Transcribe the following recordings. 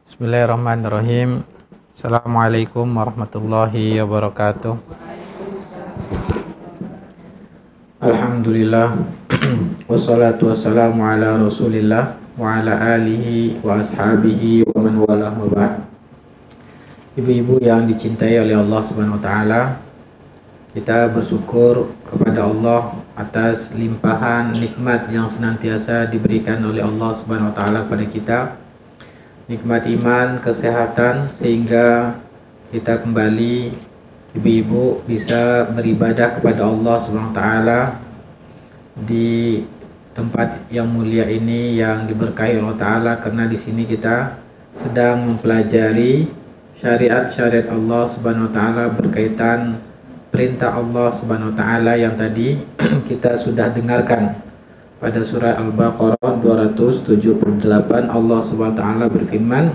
Bismillahirrahmanirrahim. Assalamualaikum warahmatullahi wabarakatuh. Alhamdulillah. Wassalatu wassalamu ala rasulillah wa ala alihi wa ashabihi wa man walah wa ba'd. Ibu-ibu yang dicintai oleh Allah Subhanahu wa taala, kita bersyukur kepada Allah atas limpahan nikmat yang senantiasa diberikan oleh Allah Subhanahu wa taala kepada kita. Nikmat iman, kesehatan, sehingga kita kembali ibu-ibu bisa beribadah kepada Allah Subhanahu wa taala di tempat yang mulia ini yang diberkahi Allah taala, karena di sini kita sedang mempelajari syariat-syariat Allah Subhanahu wa taala berkaitan perintah Allah Subhanahu wa taala yang tadi kita sudah dengarkan. Pada surah Al-Baqarah 278 Allah Subhanahu wa taala berfirman,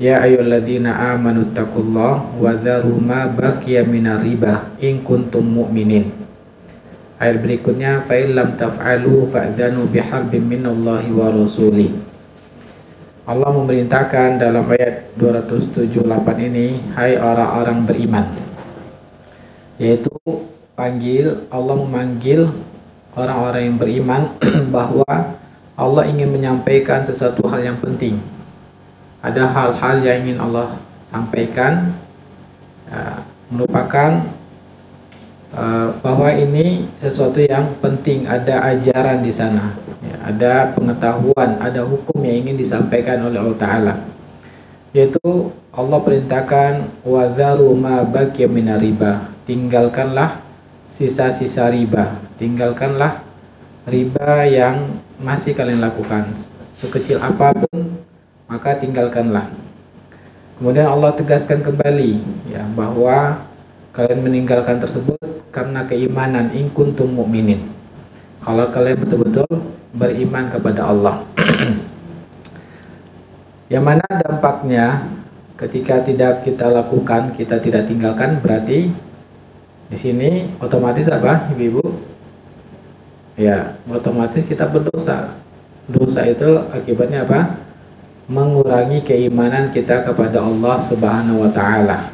Ya ayyuhalladzina amanu taqullaha wa dharu ma baqiya minar riba in kuntum mu'minin. Ayat berikutnya, fa illam taf'alu fa'dzanu biharbin minallahi wa rasulih. Allah memerintahkan dalam ayat 278 ini, hai orang-orang beriman, yaitu Allah memanggil orang-orang yang beriman bahwa Allah ingin menyampaikan sesuatu hal yang penting. Ada hal-hal yang ingin Allah sampaikan, merupakan bahwa ini sesuatu yang penting, ada ajaran di sana, ada pengetahuan, ada hukum yang ingin disampaikan oleh Allah Ta'ala, yaitu Allah perintahkan wadharu ma baqiya minar riba, tinggalkanlah sisa-sisa riba, tinggalkanlah riba yang masih kalian lakukan, sekecil apapun maka tinggalkanlah. Kemudian Allah tegaskan kembali bahwa kalian meninggalkan tersebut karena keimanan, in kuntum mu'minin, kalau kalian betul-betul beriman kepada Allah. Yang mana dampaknya ketika tidak kita lakukan, kita tidak tinggalkan, berarti di sini otomatis apa, ibu-ibu? Ya, otomatis kita berdosa. Dosa itu akibatnya apa? Mengurangi keimanan kita kepada Allah Subhanahu wa taala.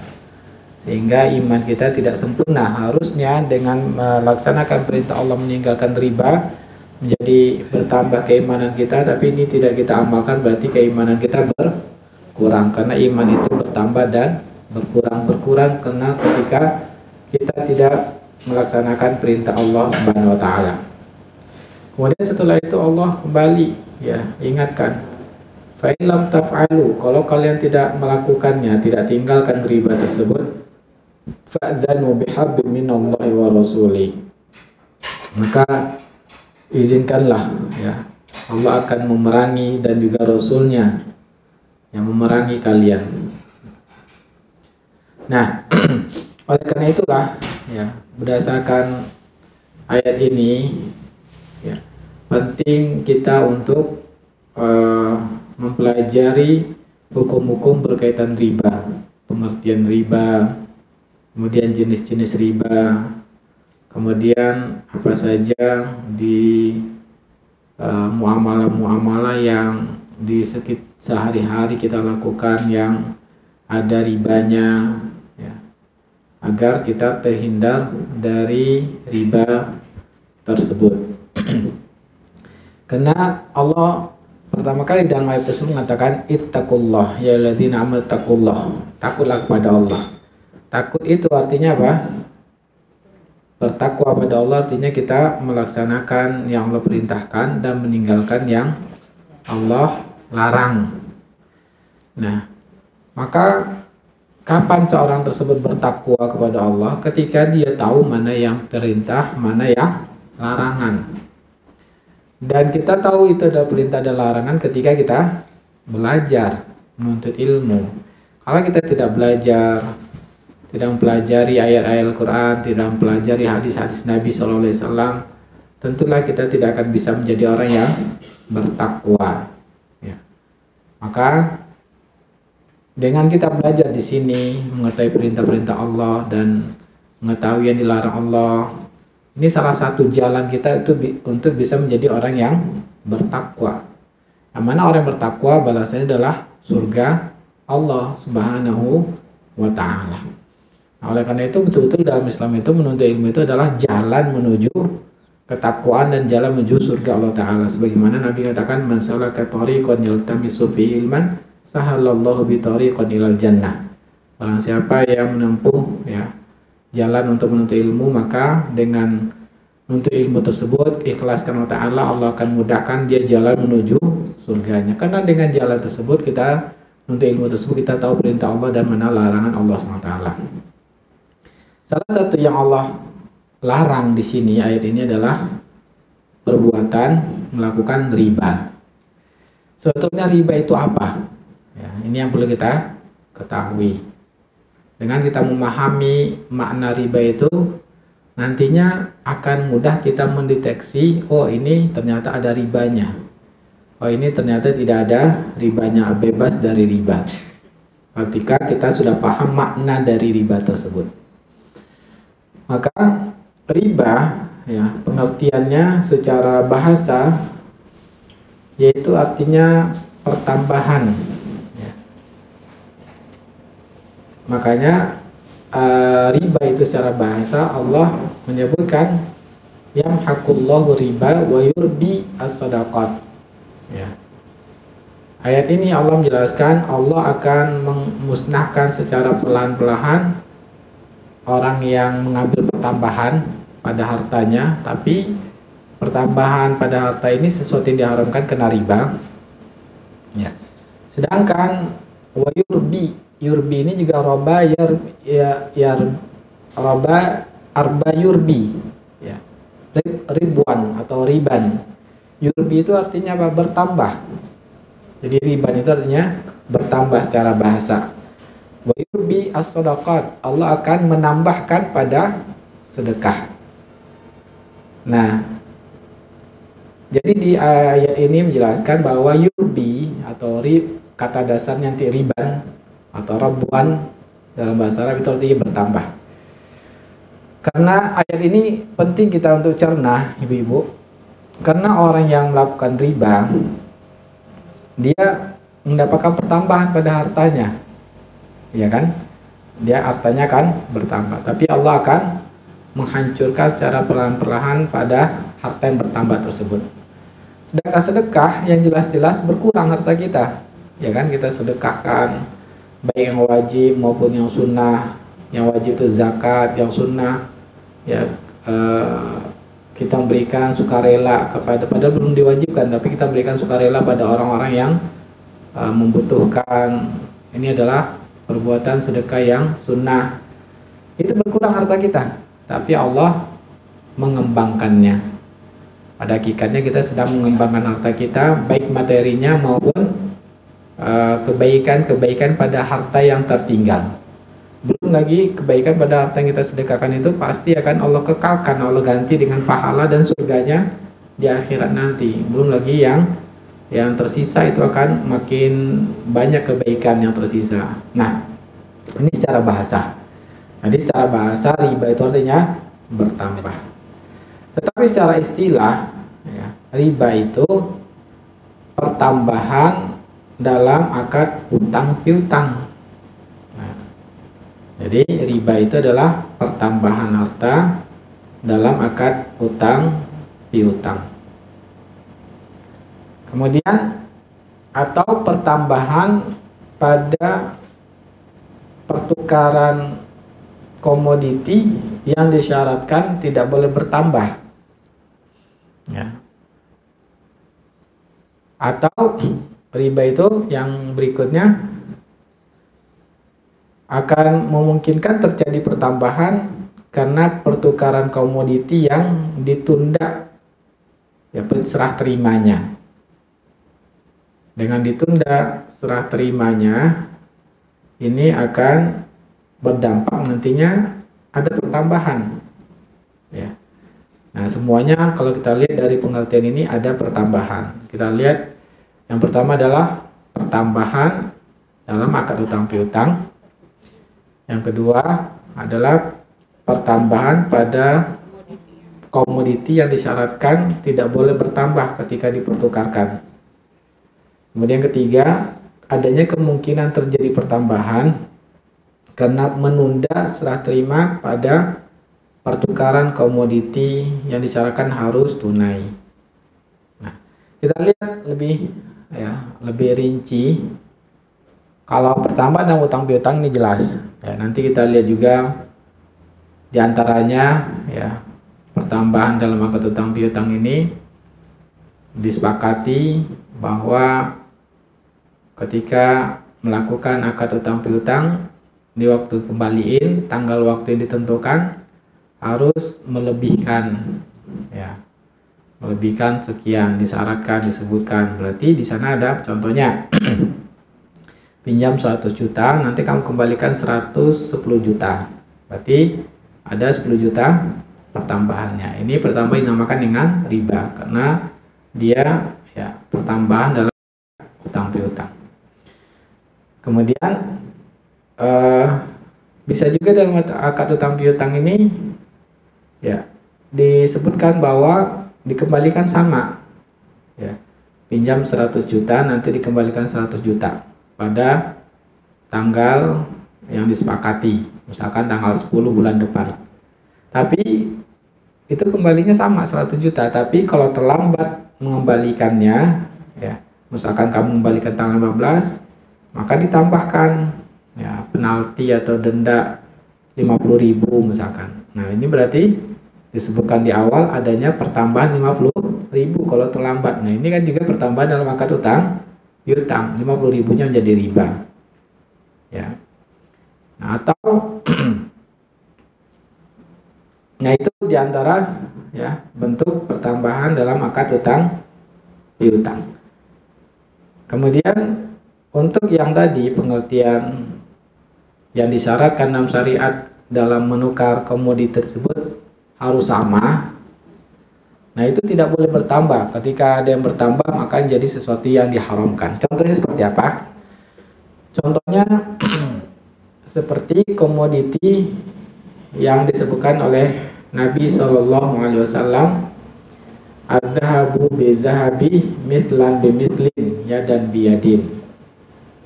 Sehingga iman kita tidak sempurna. Harusnya dengan melaksanakan perintah Allah meninggalkan riba menjadi bertambah keimanan kita, tapi ini tidak kita amalkan, berarti keimanan kita berkurang, karena iman itu bertambah dan berkurang karena ketika kita tidak melaksanakan perintah Allah Subhanahu wa taala. Kemudian setelah itu Allah kembali ingatkan, fa illam taf'alu, kalau kalian tidak melakukannya, tidak tinggalkan riba tersebut, fa'dzanu biharbin minallahi wa rasulih, maka izinkanlah Allah akan memerangi dan juga Rasulnya yang memerangi kalian. Nah, oleh karena itulah berdasarkan ayat ini penting kita untuk mempelajari hukum-hukum berkaitan riba, pengertian riba, kemudian jenis-jenis riba, kemudian apa saja di muamalah-muamalah yang di sehari-hari kita lakukan yang ada ribanya, agar kita terhindar dari riba tersebut. Karena Allah pertama kali dalam ayat tersebut mengatakan ittaqullah ya alladzina amanu taqullah, takutlah kepada Allah. Takut itu artinya apa? Bertakwa pada Allah artinya kita melaksanakan yang Allah perintahkan dan meninggalkan yang Allah larang. Nah, maka kapan seorang tersebut bertakwa kepada Allah? Ketika dia tahu mana yang perintah, mana yang larangan. Dan kita tahu itu adalah perintah dan larangan ketika kita belajar, menuntut ilmu. Kalau kita tidak belajar, tidak mempelajari ayat-ayat Al-Quran, tidak mempelajari hadis-hadis Nabi SAW, tentulah kita tidak akan bisa menjadi orang yang bertakwa. Maka dengan kita belajar di sini, mengetahui perintah-perintah Allah dan mengetahui yang dilarang Allah, ini salah satu jalan kita itu untuk bisa menjadi orang yang bertakwa. Yang mana orang yang bertakwa balasannya adalah surga Allah Subhanahu wa Ta'ala. Nah, oleh karena itu betul-betul dalam Islam itu menuntut ilmu itu adalah jalan menuju ketakwaan dan jalan menuju surga Allah Ta'ala. Sebagaimana Nabi katakan, man salaka tariqan yaltamisu fi ilman sahalallahu bi tariqan ilal jannah. Barang siapa yang menempuh ya jalan untuk menuntut ilmu, maka dengan menuntut ilmu tersebut ikhlaskan Allah Ta'ala, Allah akan mudahkan dia jalan menuju surganya. Karena dengan jalan tersebut kita menuntut ilmu tersebut kita tahu perintah Allah dan mana larangan Allah SWT. Salah satu yang Allah larang di sini ayat ini adalah perbuatan melakukan riba. Sebetulnya riba itu apa? Ya, ini yang perlu kita ketahui. Dengan kita memahami makna riba itu, nantinya akan mudah kita mendeteksi, oh ini ternyata ada ribanya. Oh ini ternyata tidak ada ribanya, bebas dari riba. Ketika kita sudah paham makna dari riba tersebut. Maka riba ya pengertiannya secara bahasa yaitu artinya pertambahan. Makanya riba itu secara bahasa Allah menyebutkan yamhaqullahu riba wa yurbi as-sadaqat. Ya. Ayat ini Allah menjelaskan Allah akan memusnahkan secara perlahan-lahan orang yang mengambil pertambahan pada hartanya, tapi pertambahan pada harta ini sesuatu yang diharamkan kena riba. Ya. Sedangkan wa yurbi ini juga roba roba arba yurbi ya, ribuan atau riban. Yurbi itu artinya apa? Bertambah. Jadi riban itu artinya bertambah secara bahasa. Wa yurbi as-sadaqat, Allah akan menambahkan pada sedekah. Nah, jadi di ayat ini menjelaskan bahwa yurbi atau kata dasarnya nanti riban atau rabuan dalam bahasa Arab itu artinya bertambah. Karena ayat ini penting kita untuk cerna, ibu-ibu. Karena orang yang melakukan riba, dia mendapatkan pertambahan pada hartanya, ya kan? Dia hartanya akan bertambah, tapi Allah akan menghancurkan secara perlahan-lahan pada harta yang bertambah tersebut. Sedangkan sedekah yang jelas-jelas berkurang harta kita, ya kan? Kita sedekahkan baik yang wajib maupun yang sunnah. Yang wajib itu zakat, yang sunnah ya kita memberikan sukarela kepada, padahal belum diwajibkan, tapi kita berikan sukarela pada orang-orang yang membutuhkan. Ini adalah perbuatan sedekah yang sunnah. Itu berkurang harta kita, tapi Allah mengembangkannya. Pada hakikatnya kita sedang mengembangkan harta kita, baik materinya maupun kebaikan-kebaikan pada harta yang tertinggal. Belum lagi kebaikan pada harta yang kita sedekahkan itu pasti akan Allah kekalkan, Allah ganti dengan pahala dan surganya di akhirat nanti. Belum lagi yang tersisa itu akan makin banyak kebaikan yang tersisa. Nah, ini secara bahasa. Jadi secara bahasa riba itu artinya bertambah. Tetapi secara istilah ya, riba itu pertambahan dalam akad utang piutang. Nah, jadi riba itu adalah pertambahan harta dalam akad utang piutang. Kemudian atau pertambahan pada pertukaran komoditi yang disyaratkan tidak boleh bertambah. Ya. Atau riba itu yang berikutnya akan memungkinkan terjadi pertambahan karena pertukaran komoditi yang ditunda ya serah terimanya. Dengan ditunda serah terimanya ini akan berdampak nantinya ada pertambahan ya. Nah, semuanya kalau kita lihat dari pengertian ini ada pertambahan. Kita lihat yang pertama adalah pertambahan dalam akad utang piutang. Yang kedua adalah pertambahan pada komoditi yang disyaratkan tidak boleh bertambah ketika dipertukarkan. Kemudian ketiga, adanya kemungkinan terjadi pertambahan karena menunda serah terima pada pertukaran komoditi yang disyaratkan harus tunai. Nah, kita lihat lebih rinci. Kalau pertambahan dalam utang piutang ini jelas. Ya, nanti kita lihat juga diantaranya ya, pertambahan dalam akad utang piutang ini disepakati bahwa ketika melakukan akad utang piutang di waktu kembaliin, tanggal waktu yang ditentukan harus melebihkan sekian, disyaratkan, disebutkan. Berarti di sana ada contohnya pinjam 100 juta, nanti kamu kembalikan 110 juta. Berarti ada 10 juta pertambahannya. Ini pertambahan dinamakan dengan riba karena dia pertambahan dalam utang piutang. Kemudian bisa juga dalam akad utang piutang ini disebutkan bahwa dikembalikan sama. Pinjam 100 juta nanti dikembalikan 100 juta pada tanggal yang disepakati, misalkan tanggal 10 bulan depan. Tapi itu kembalinya sama 100 juta, tapi kalau terlambat mengembalikannya, misalkan kamu mengembalikan tanggal 15, maka ditambahkan penalti atau denda 50.000 misalkan. Nah, ini berarti disebutkan di awal adanya pertambahan 50.000 kalau terlambat. Nah, ini kan juga pertambahan dalam akad utang piutang, 50.000-nya menjadi riba. Nah, atau nah, itu diantara bentuk pertambahan dalam akad utang piutang. Kemudian untuk yang tadi pengertian yang disyaratkan dalam syariat dalam menukar komoditi tersebut harus sama. Nah, itu tidak boleh bertambah. Ketika ada yang bertambah maka menjadi sesuatu yang diharamkan. Contohnya seperti apa? Contohnya seperti komoditi yang disebutkan oleh Nabi SAW, az-zahabu bi-zahabi mithlan bi-mithlin yadan biyadin,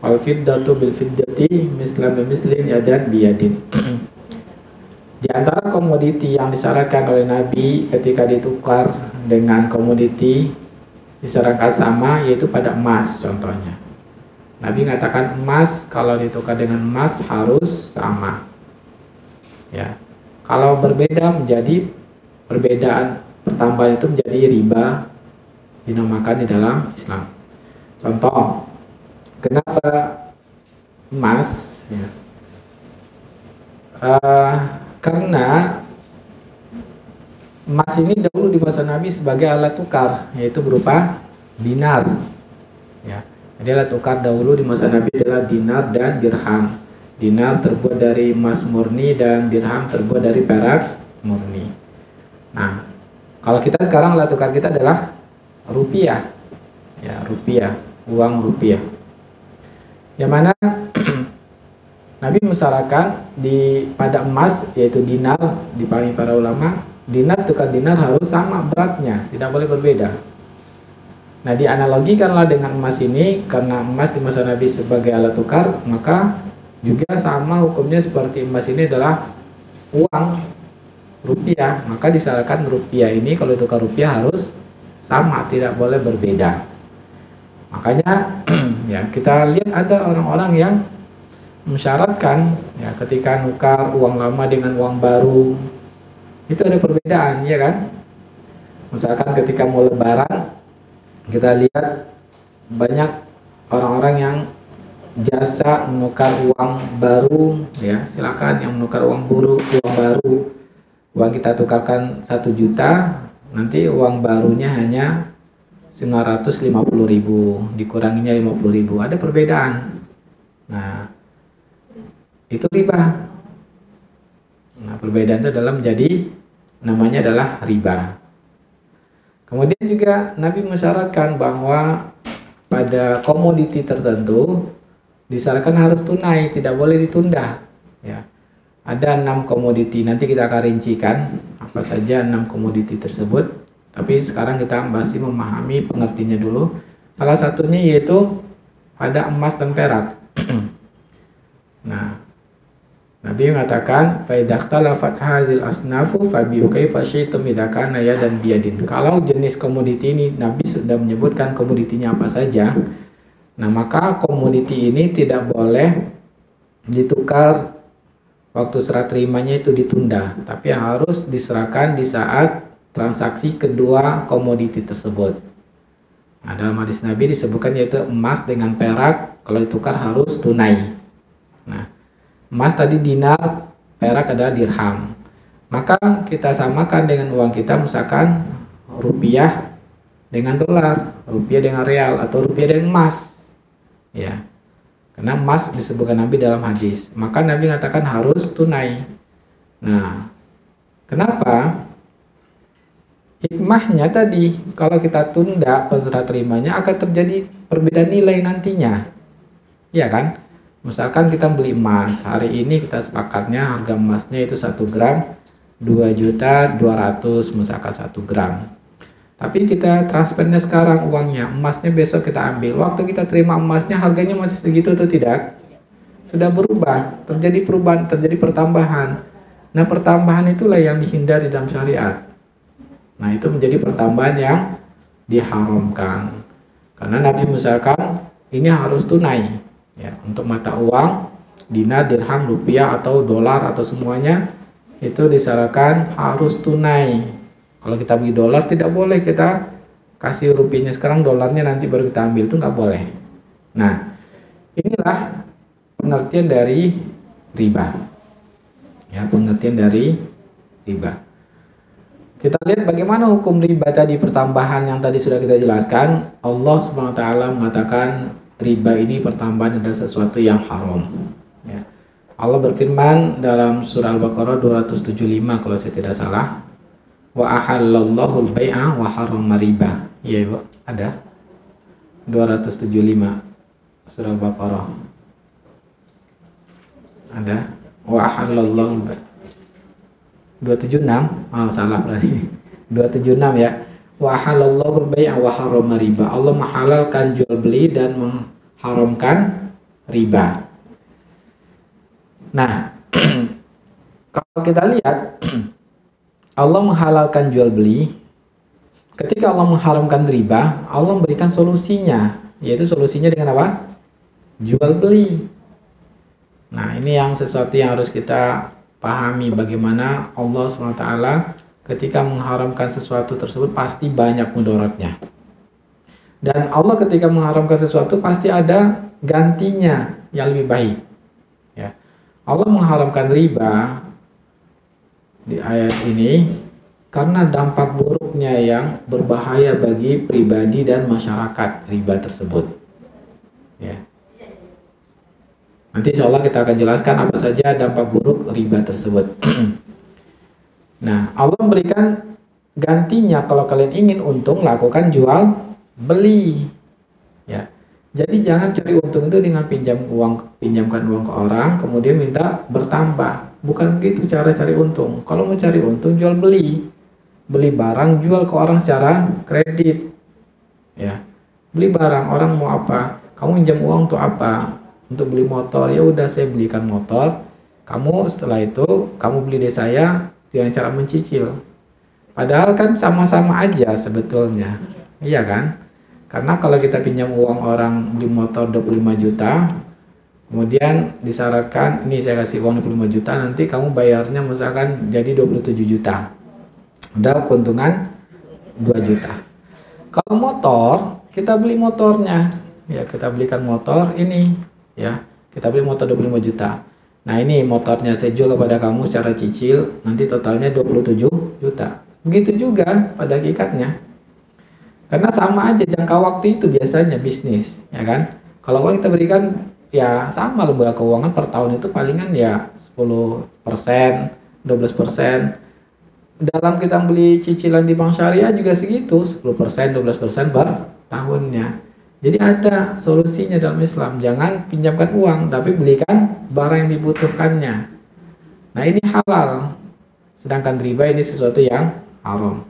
wal fiddatu bil fiddati mislan bi mislin yadan biyadin. Di antara komoditi yang disyaratkan oleh Nabi ketika ditukar dengan komoditi disyaratkan sama, yaitu pada emas contohnya. Nabi mengatakan emas kalau ditukar dengan emas harus sama. Kalau berbeda menjadi perbedaan pertambahan itu menjadi riba, dinamakan di dalam Islam. Contoh, kenapa emas? Karena emas ini dahulu di masa Nabi sebagai alat tukar, yaitu berupa dinar. Jadi alat tukar dahulu di masa Nabi adalah dinar dan dirham. Dinar terbuat dari emas murni dan dirham terbuat dari perak murni. Nah, kalau kita sekarang alat tukar kita adalah rupiah. Rupiah, uang rupiah. Yang mana Nabi mensyaratkan pada emas, yaitu dinar, dipahami para ulama, dinar tukar dinar harus sama beratnya, tidak boleh berbeda. Nah, dianalogikanlah dengan emas ini, karena emas di masa Nabi sebagai alat tukar, maka juga sama hukumnya seperti emas ini adalah uang rupiah, maka disyaratkan rupiah ini kalau tukar rupiah harus sama, tidak boleh berbeda. Makanya kita lihat ada orang-orang yang mensyaratkan ketika nukar uang lama dengan uang baru itu ada perbedaan, ya kan? Misalkan ketika mau lebaran kita lihat banyak orang-orang yang jasa menukar uang baru, silakan yang menukar uang baru, uang kita tukarkan 1 juta, nanti uang barunya hanya 950.000, dikuranginya 50.000, ada perbedaan. Nah, itu riba. Nah, perbedaan itu namanya adalah riba. Kemudian juga Nabi mensyaratkan bahwa pada komoditi tertentu disyaratkan harus tunai, tidak boleh ditunda. Ada 6 komoditi, nanti kita akan rincikan apa saja 6 komoditi tersebut. Tapi sekarang kita masih memahami pengertiannya dulu. Salah satunya yaitu pada emas dan perak. Nah, Nabi mengatakan, fa idza ikhtalafat hadzal asnafu fabi'u kaifa syi'tum idza kana yadan biyadin. Kalau jenis komoditi ini Nabi sudah menyebutkan komoditinya apa saja. Nah, maka komoditi ini tidak boleh ditukar waktu serah terimanya itu ditunda, tapi harus diserahkan di saat transaksi kedua komoditi tersebut. Nah, dalam hadis Nabi disebutkan yaitu emas dengan perak kalau ditukar harus tunai. Nah, emas tadi dinar, perak adalah dirham. Maka kita samakan dengan uang kita, misalkan rupiah dengan dolar, rupiah dengan real, atau rupiah dengan emas. Ya. Karena emas disebutkan Nabi dalam hadis. Maka Nabi mengatakan harus tunai. Nah, kenapa? Hikmahnya tadi, kalau kita tunda serah terimanya akan terjadi perbedaan nilai nantinya. Iya kan? Misalkan kita beli emas, hari ini kita sepakatnya harga emasnya itu 1 gram 2.200.000 misalkan 1 gram. Tapi kita transfernya sekarang uangnya, emasnya besok kita ambil. Waktu kita terima emasnya harganya masih segitu atau tidak? Sudah berubah, terjadi perubahan, terjadi pertambahan. Nah, pertambahan itulah yang dihindari dalam syariat. Nah, itu menjadi pertambahan yang diharamkan. Karena Nabi misalkan ini harus tunai. Ya, untuk mata uang, dinar, dirham, rupiah atau dolar atau semuanya itu disarankan harus tunai. Kalau kita beli dolar tidak boleh kita kasih rupiahnya sekarang, dolarnya nanti baru kita ambil, itu nggak boleh. Nah, inilah pengertian dari riba. Ya, pengertian dari riba. Kita lihat bagaimana hukum riba tadi, pertambahan yang tadi sudah kita jelaskan. Allah SWT mengatakan riba ini pertambahan adalah sesuatu yang haram. Ya. Allah berfirman dalam surah Al-Baqarah 275 kalau saya tidak salah, wa ahallallahu al-bai'a wa harrama riba. Iya, Ibu, ada 275 surah Al-Baqarah. Ada wa ahallallahu 276. Oh, salah berarti. 276 ya. Wa halallahu al-bai'a wa harrama riba. Allah menghalalkan jual beli dan mengharamkan riba. Nah, kalau kita lihat Allah menghalalkan jual beli, ketika Allah mengharamkan riba, Allah memberikan solusinya, yaitu solusinya dengan apa? Jual beli. Nah, ini yang sesuatu yang harus kita pahami, bagaimana Allah SWT ketika mengharamkan sesuatu tersebut pasti banyak mudaratnya. Dan Allah ketika mengharamkan sesuatu pasti ada gantinya yang lebih baik. Ya. Allah mengharamkan riba di ayat ini karena dampak buruknya yang berbahaya bagi pribadi dan masyarakat riba tersebut. Ya. Nanti insya Allah kita akan jelaskan apa saja dampak buruk riba tersebut. Nah, Allah memberikan gantinya kalau kalian ingin untung, lakukan jual beli. Ya. Jadi jangan cari untung itu dengan pinjamkan uang ke orang, kemudian minta bertambah. Bukan begitu cara cari untung. Kalau mau cari untung, jual beli. Beli barang, jual ke orang secara kredit. Ya. Beli barang, orang mau apa? Kamu pinjam uang untuk apa? Untuk beli motor. Ya udah, saya belikan motor. Kamu setelah itu kamu beli dari saya dengan cara mencicil. Padahal kan sama-sama aja sebetulnya. Iya kan? Karena kalau kita pinjam uang orang beli motor 25 juta, kemudian disyaratkan ini saya kasih uang 25 juta, nanti kamu bayarnya misalkan jadi 27 juta. Udah keuntungan 2 juta. Kalau motor, kita beli motornya. Ya, kita belikan motor ini, ya. Kita beli motor 25 juta. Nah, ini motornya saya jual kepada kamu secara cicil, nanti totalnya 27 juta. Begitu juga pada hakikatnya. Karena sama aja jangka waktu itu biasanya bisnis, ya kan? Kalau uang kita berikan ya sama, lembaga keuangan per tahun itu palingan ya 10%, 12%. Dalam kita beli cicilan di bank syariah juga segitu, 10%, 12% per tahunnya. Jadi ada solusinya dalam Islam. Jangan pinjamkan uang, tapi belikan barang yang dibutuhkannya. Nah, ini halal. Sedangkan riba ini sesuatu yang haram.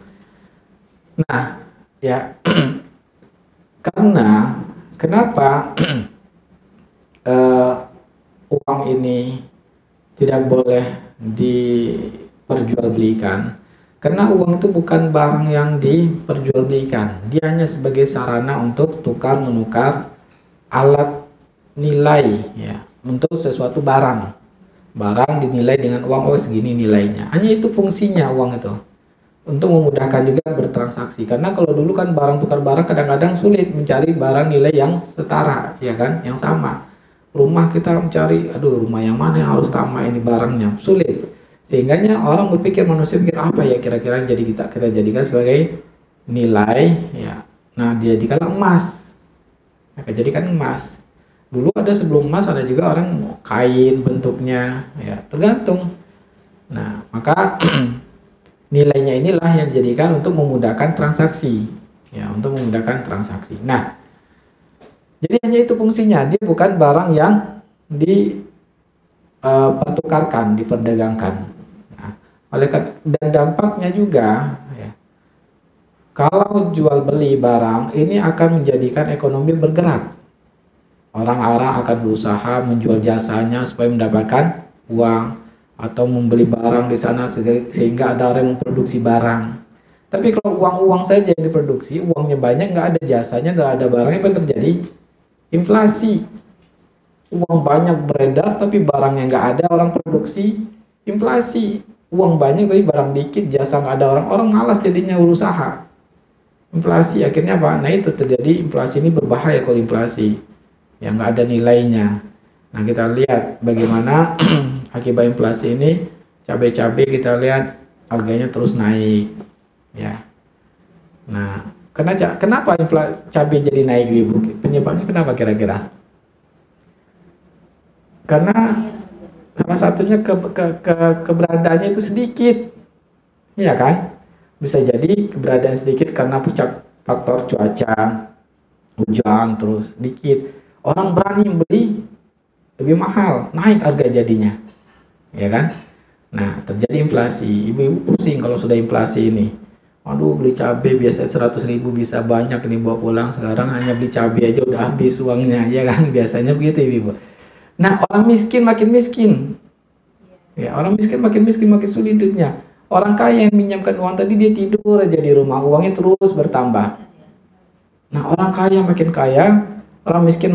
Nah, ya. Karena kenapa uang ini tidak boleh diperjualbelikan? Karena uang itu bukan barang yang diperjualbelikan. Dia hanya sebagai sarana untuk tukar menukar alat nilai, ya, untuk sesuatu barang. Barang dinilai dengan uang, oh segini nilainya. Hanya itu fungsinya uang itu. Untuk memudahkan juga bertransaksi. Karena kalau dulu kan barang tukar barang kadang-kadang sulit mencari barang nilai yang setara, ya kan, yang sama. Rumah kita mencari, aduh rumah yang mana yang harus sama ini barangnya, sulit. Sehingganya orang berpikir, manusia pikir apa ya kira-kira yang jadi kita jadikan sebagai nilai, ya. Nah, dijadikan emas. Nah, jadikan emas. Dulu ada sebelum emas ada juga orang kain bentuknya, ya, tergantung. Nah, maka nilainya inilah yang dijadikan untuk memudahkan transaksi, ya, untuk memudahkan transaksi. Nah, jadi hanya itu fungsinya, dia bukan barang yang dipertukarkan, diperdagangkan. Dan dampaknya juga, ya, kalau jual beli barang ini akan menjadikan ekonomi bergerak. Orang-orang akan berusaha menjual jasanya supaya mendapatkan uang, atau membeli barang di sana sehingga ada orang yang memproduksi barang. Tapi kalau uang saja yang diproduksi, uangnya banyak, nggak ada jasanya, nggak ada barangnya, apa yang terjadi? Inflasi. Uang banyak beredar tapi barangnya nggak ada, orang produksi, inflasi. Uang banyak tapi barang dikit, jasa nggak ada, orang malas jadinya berusaha. Inflasi akhirnya apa? Nah itu terjadi, inflasi ini berbahaya kalau inflasi yang nggak ada nilainya. Nah kita lihat bagaimana akibat inflasi ini, cabai-cabai kita lihat harganya terus naik, ya. Nah kenapa inflasi cabai jadi naik, Ibu? Penyebabnya kenapa kira-kira? Karena salah satunya keberadaannya itu sedikit, ya kan? Bisa jadi keberadaan sedikit karena faktor cuaca, hujan terus sedikit. Orang berani beli lebih mahal, naik harga jadinya, ya kan? Nah terjadi inflasi. Ibu-ibu pusing kalau sudah inflasi ini. Aduh, beli cabai biasa 100.000 bisa banyak ini bawa pulang, sekarang hanya beli cabai aja udah habis uangnya, ya kan? Biasanya begitu, Ibu. Nah, orang miskin makin miskin. Ya, orang miskin makin miskin, makin sulit hidupnya. Orang kaya yang minjamkan uang tadi, dia tidur aja di rumah, uangnya terus bertambah. Nah, orang kaya makin kaya, orang miskin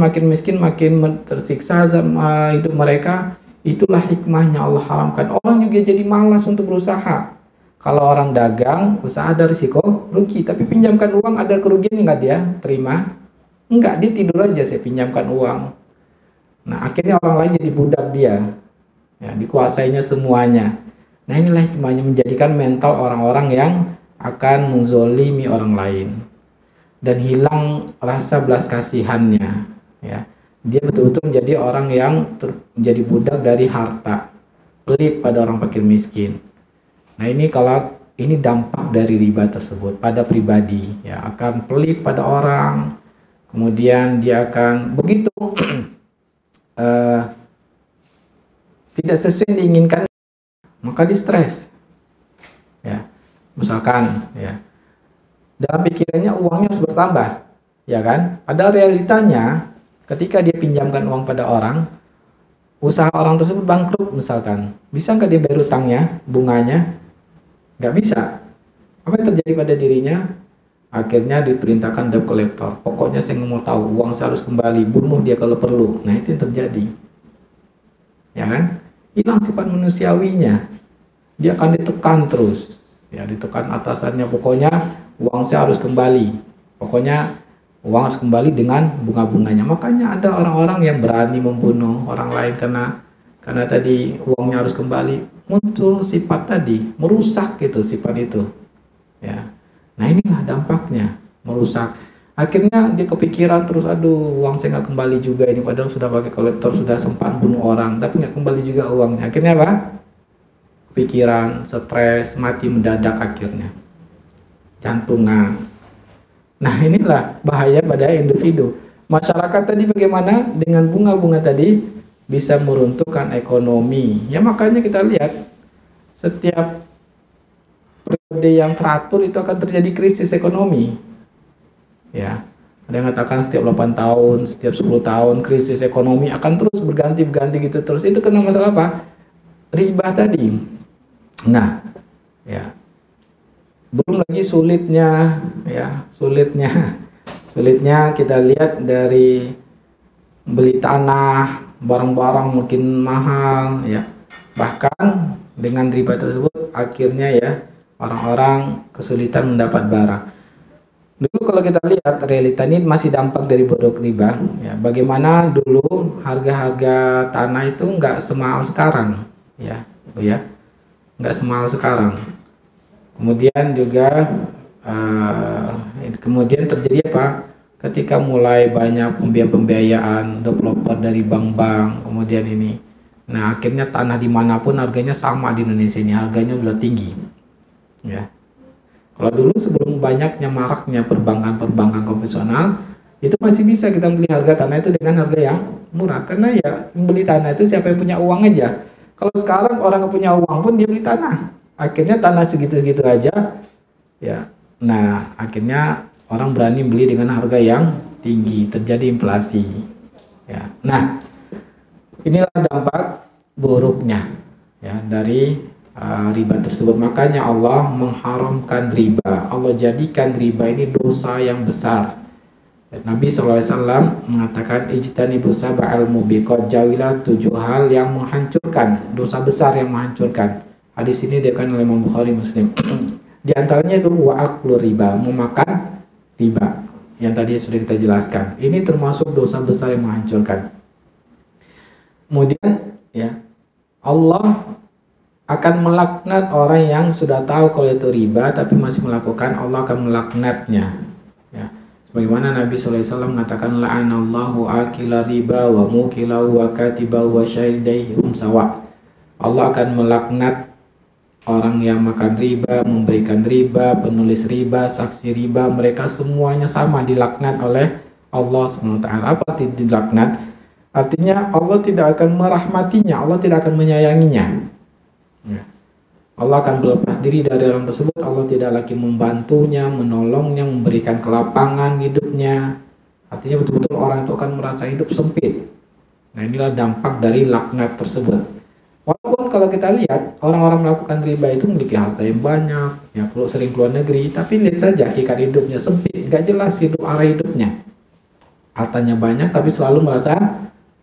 makin tersiksa sama hidup mereka. Itulah hikmahnya Allah haramkan. Orang juga jadi malas untuk berusaha. Kalau orang dagang, usaha ada risiko rugi, tapi pinjamkan uang ada kerugian nggak dia terima? Enggak, dia tidur aja, saya pinjamkan uang. Nah, akhirnya orang lain jadi budak dia, ya, dikuasainya semuanya. Nah, inilah hikmahnya, menjadikan mental orang-orang yang akan menzolimi orang lain dan hilang rasa belas kasihannya, ya. Dia betul-betul menjadi orang yang menjadi budak dari harta, pelit pada orang fakir miskin. Nah, ini kalau ini dampak dari riba tersebut pada pribadi, ya, akan pelit pada orang, kemudian dia akan begitu tidak sesuai yang diinginkan, maka di stres, ya. Misalkan, ya, dalam pikirannya uangnya harus bertambah, ya kan? Pada realitanya ketika dia pinjamkan uang pada orang, usaha orang tersebut bangkrut misalkan, bisa nggak dia bayar utangnya, bunganya? Nggak bisa. Apa yang terjadi pada dirinya? Akhirnya diperintahkan debt collector. Pokoknya saya nggak mau tahu, uang saya harus kembali, bunuh dia kalau perlu. Nah itu yang terjadi, ya kan? Hilang sifat manusiawinya. Dia akan ditekan terus, ya, ditekan atasannya. Pokoknya uang saya harus kembali. Pokoknya uang harus kembali dengan bunga-bunganya. Makanya ada orang-orang yang berani membunuh orang lain karena tadi uangnya harus kembali. Muncul sifat tadi, merusak gitu sifat itu, ya. Nah inilah dampaknya, merusak. Akhirnya dia kepikiran terus, aduh uang saya nggak kembali juga ini, padahal sudah pakai kolektor, sudah sempat bunuh orang, tapi nggak kembali juga uangnya. Akhirnya apa? Pikiran, stres, mati mendadak akhirnya, jantungan. Nah inilah bahaya pada individu. Masyarakat tadi bagaimana dengan bunga-bunga tadi bisa meruntuhkan ekonomi. Ya makanya kita lihat setiap periode yang teratur itu akan terjadi krisis ekonomi, ya. Ada yang mengatakan setiap 8 tahun, setiap 10 tahun krisis ekonomi akan terus berganti-ganti gitu terus. Itu kena masalah apa? Riba tadi. Nah, ya. Belum lagi sulitnya, ya, sulitnya kita lihat dari beli tanah, barang-barang makin mahal, ya. Bahkan dengan riba tersebut akhirnya ya orang-orang kesulitan mendapat barang. Dulu kalau kita lihat realita ini masih dampak dari buruk riba, ya. Bagaimana dulu harga-harga tanah itu nggak semahal sekarang, ya, nggak semahal sekarang. Kemudian juga kemudian terjadi apa? Ketika mulai banyak pembiayaan developer dari bank-bank, kemudian ini, nah akhirnya tanah dimanapun harganya sama di Indonesia ini, harganya sudah tinggi, ya. Kalau dulu sebelum banyaknya maraknya perbankan konvensional, itu masih bisa kita beli harga tanah itu dengan harga yang murah, karena ya beli tanah itu siapa yang punya uang aja. Kalau sekarang orang yang punya uang pun dia beli tanah, akhirnya tanah segitu-segitu aja, ya. Nah akhirnya orang berani beli dengan harga yang tinggi, terjadi inflasi, ya. Nah inilah dampak buruknya, ya, dari riba tersebut. Makanya Allah mengharamkan riba. Allah jadikan riba ini dosa yang besar. Nabi SAW mengatakan ijtanibus sab'al mubiqat, jauhilah 7 hal yang menghancurkan, dosa besar yang menghancurkan. Hadis ini diriwayatkan oleh Imam Bukhari, Muslim. Di antaranya itu wa'aklu riba, memakan riba, yang tadi sudah kita jelaskan. Ini termasuk dosa besar yang menghancurkan. Kemudian ya, Allah akan melaknat orang yang sudah tahu kalau itu riba tapi masih melakukan. Allah akan melaknatnya, ya. Sebagaimana Nabi SAW mengatakan la'anallahu akila riba wa mukilahu wa katibahu wa syahidayhum sawa. Allah akan melaknat orang yang makan riba, memberikan riba, penulis riba, saksi riba, mereka semuanya sama dilaknat oleh Allah SWT. Apa arti dilaknat? Artinya Allah tidak akan merahmatinya, Allah tidak akan menyayanginya, ya. Allah akan berlepas diri dari orang tersebut. Allah tidak lagi membantunya, menolongnya, memberikan kelapangan hidupnya. Artinya betul-betul orang itu akan merasa hidup sempit. Nah inilah dampak dari laknat tersebut. Walaupun kalau kita lihat orang-orang melakukan riba itu memiliki harta yang banyak, ya, sering keluar negeri, tapi lihat saja hakikat hidupnya sempit, gak jelas hidup arah hidupnya. Hartanya banyak tapi selalu merasa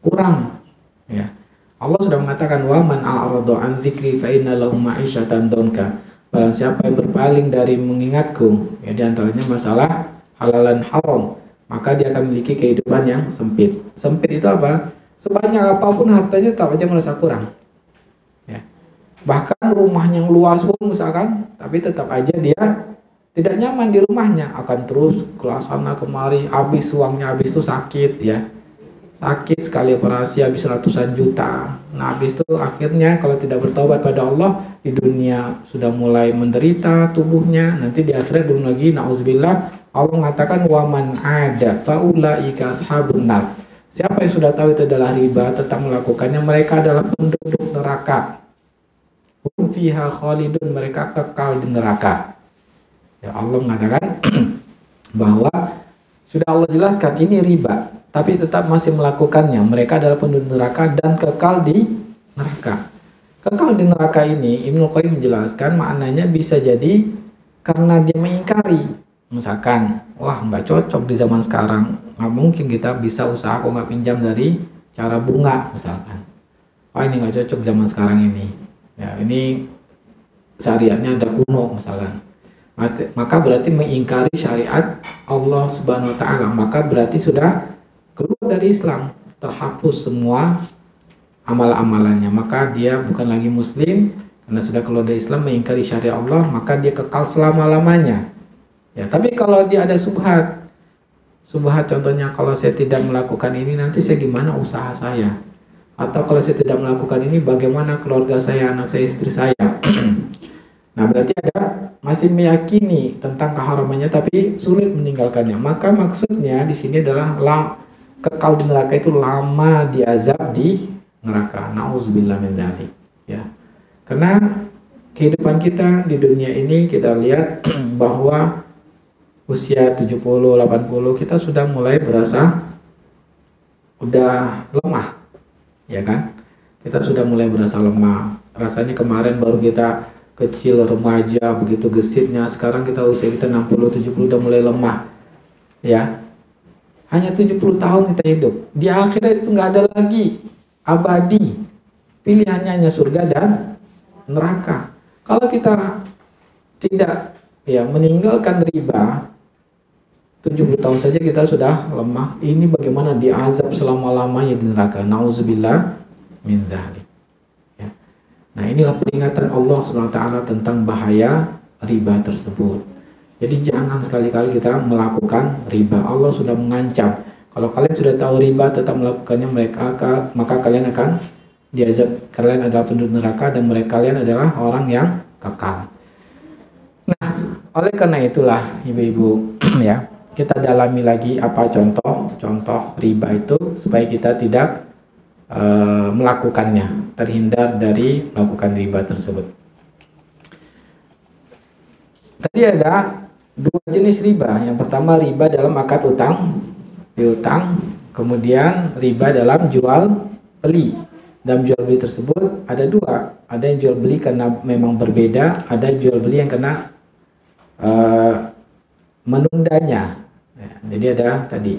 kurang, ya. Allah sudah mengatakan wa man a'rada an dzikri fa inna lahu ma'isyatan donka. Barang siapa yang berpaling dari mengingatku, ya, diantaranya masalah halal dan haram, maka dia akan memiliki kehidupan yang sempit. Sempit itu apa? Sebanyak apapun hartanya tetap aja merasa kurang, ya. Bahkan rumahnya yang luas pun misalkan, tapi tetap aja dia tidak nyaman di rumahnya, akan terus ke sana kemari, habis uangnya, habis itu sakit, ya. Sakit sekali operasi habis ratusan juta. Nah habis itu akhirnya kalau tidak bertobat pada Allah, di dunia sudah mulai menderita tubuhnya, nanti di akhirat belum lagi nauzubillah. Allah mengatakan waman ada faulaika ashabun nar. Siapa yang sudah tahu itu adalah riba tetap melakukannya, mereka adalah penduduk neraka. Hum fiha khalidun, mereka kekal di neraka. Ya, Allah mengatakan bahwa sudah Allah jelaskan ini riba, tapi tetap masih melakukannya. Mereka adalah penduduk neraka dan kekal di neraka. Kekal di neraka ini Ibnu Qayyim menjelaskan maknanya bisa jadi karena dia mengingkari. Misalkan, wah nggak cocok di zaman sekarang, nggak mungkin kita bisa usaha kok nggak pinjam dari cara bunga misalkan. Wah ini nggak cocok zaman sekarang ini. Ya ini syariatnya ada kuno misalkan. Maka berarti mengingkari syariat Allah Subhanahu wa taala, maka berarti sudah keluar dari Islam, terhapus semua amal-amalannya, maka dia bukan lagi muslim karena sudah keluar dari Islam, mengingkari syariat Allah, maka dia kekal selama-lamanya. Ya, tapi kalau dia ada subhat contohnya, kalau saya tidak melakukan ini nanti saya gimana usaha saya, atau kalau saya tidak melakukan ini bagaimana keluarga saya, anak saya, istri saya. Nah berarti ada masih meyakini tentang keharamannya tapi sulit meninggalkannya, maka maksudnya di sini adalah kekal di neraka itu lama diazab di neraka. Nauzubillah min dzalik, ya. Karena kehidupan kita di dunia ini kita lihat bahwa usia 70, 80 kita sudah mulai berasa udah lemah, ya kan? Kita sudah mulai berasa lemah. Rasanya kemarin baru kita kecil, remaja, begitu gesitnya. Sekarang kita usia kita 60, 70 udah mulai lemah. Ya. Hanya 70 tahun kita hidup. Di akhirat itu nggak ada lagi abadi. Pilihannya hanya surga dan neraka. Kalau kita tidak meninggalkan riba, 70 tahun saja kita sudah lemah. Ini bagaimana diazab selama-lamanya di neraka. Nauzubillah min dzalik. Ya. Nah, inilah peringatan Allah SWT tentang bahaya riba tersebut. Jadi jangan sekali-kali kita melakukan riba. Allah sudah mengancam. Kalau kalian sudah tahu riba tetap melakukannya, maka kalian akan diazab. Kalian adalah penduduk neraka dan kalian adalah orang yang kekal. Nah, oleh karena itulah ibu-ibu ya, kita dalami lagi apa contoh riba itu supaya kita tidak melakukannya, terhindar dari melakukan riba tersebut. Tadi ada dua jenis riba. Yang pertama riba dalam akad utang piutang, kemudian riba dalam jual beli. Dalam jual beli tersebut ada dua, ada yang jual beli karena memang berbeda, ada jual beli yang kena menundanya. Ya, jadi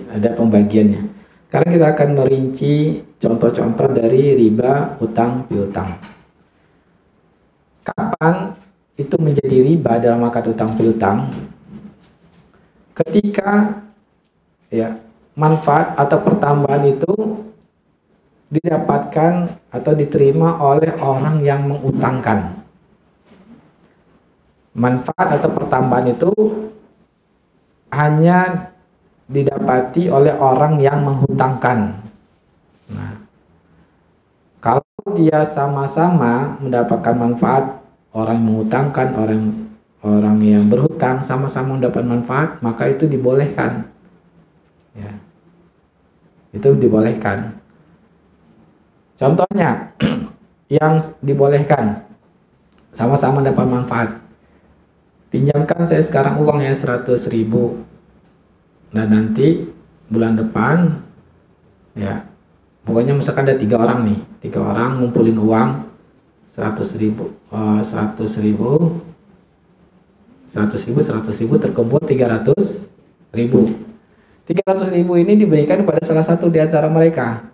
ada pembagiannya. Sekarang kita akan merinci contoh-contoh dari riba utang piutang. Kapan itu menjadi riba dalam akad utang piutang? Ketika manfaat atau pertambahan itu didapatkan atau diterima oleh orang yang mengutangkan. Manfaat atau pertambahan itu hanya didapati oleh orang yang menghutangkan. Nah, kalau dia sama-sama mendapatkan manfaat, orang yang mengutangkan, orang yang berhutang sama-sama mendapat manfaat, maka itu dibolehkan. Ya. Itu dibolehkan. Contohnya yang dibolehkan sama-sama dapat manfaat. Pinjamkan saya sekarang uangnya 100.000. Nah, nanti bulan depan pokoknya misalkan ada 3 orang nih, 3 orang ngumpulin uang 100.000 terkumpul 300.000. 300.000 ini diberikan kepada salah satu di antara mereka.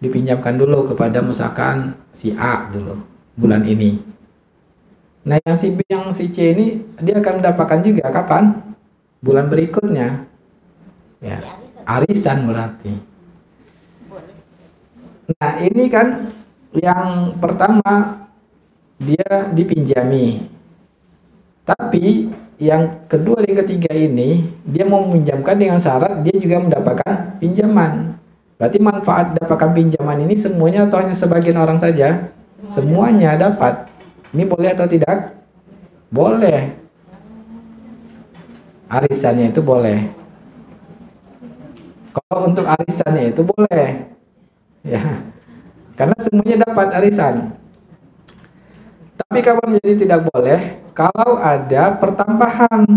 Dipinjamkan dulu kepada misalkan si A dulu bulan ini. Nah, yang si B, yang si C ini dia akan mendapatkan juga kapan? Bulan berikutnya. Ya, arisan berarti. Nah, ini kan yang pertama dia dipinjami. Tapi yang kedua dan ketiga ini dia mau meminjamkan dengan syarat dia juga mendapatkan pinjaman. Berarti manfaat dapatkan pinjaman ini semuanya atau hanya sebagian orang saja? Semuanya dapat. Ini boleh atau tidak? Boleh. Arisannya itu boleh. Kalau untuk arisannya itu boleh. Ya. Karena semuanya dapat arisan. Tapi kapan menjadi tidak boleh? Kalau ada pertambahan.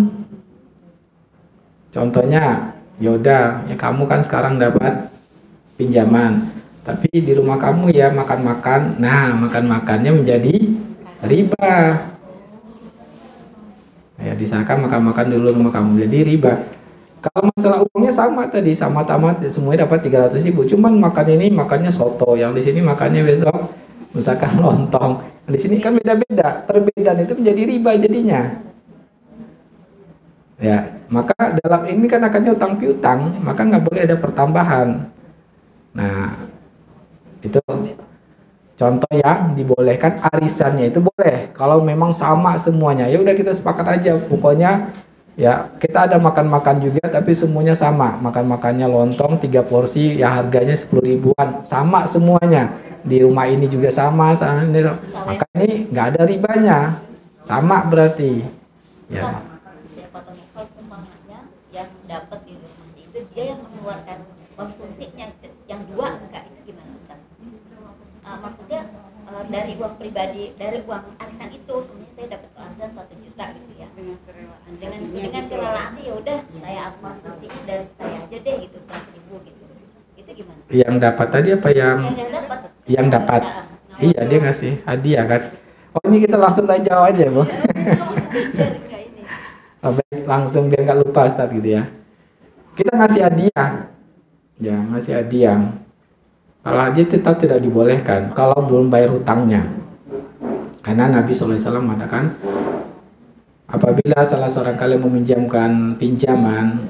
Contohnya, yaudah, kamu kan sekarang dapat pinjaman, tapi di rumah kamu ya makan-makan. Nah, makan-makannya menjadi riba. Ya, disahkan makan-makan dulu rumah kamu jadi riba. Kalau masalah uangnya sama tadi, sama tamat semuanya dapat 300.000. Cuman makannya soto, yang di sini makannya besok misalkan lontong. Di sini kan beda-beda. Perbedaan itu menjadi riba jadinya. Ya, maka dalam ini kan akannya utang piutang, maka nggak boleh ada pertambahan. Nah, itu contoh yang dibolehkan. Arisannya itu boleh kalau memang sama semuanya. Ya udah kita sepakat aja, pokoknya ya kita ada makan-makan juga tapi semuanya sama. Makan-makannya lontong 3 porsi ya harganya 10.000-an, sama semuanya. Di rumah ini juga sama. Maka ini nggak ada ribanya, sama berarti. Ya. Kalau semuanya yang dapat di rumah itu dia yang mengeluarkan konsumsinya, yang dua enggak, itu gimana Ustaz? Maksudnya dari uang pribadi, dari uang arisan itu sebenarnya saya dapat arisan 1 juta gitu ya. Dengan kerelaannya ya udah saya konsumsinya dari saya aja deh gitu 100.000 gitu. Itu gimana? Yang dapat tadi apa yang dapat? Yang dapat. Iya, dia ngasih hadiah kan. Oh, ini kita langsung tanya jawab aja, Bu. Oh, baik, langsung biar nggak lupa Ustaz gitu ya. Kita ngasih hadiah. Ya, ngasih hadiah. Kalau hadiah tetap tidak dibolehkan kalau belum bayar hutangnya. Karena Nabi SAW mengatakan, apabila salah seorang kalian meminjamkan pinjaman,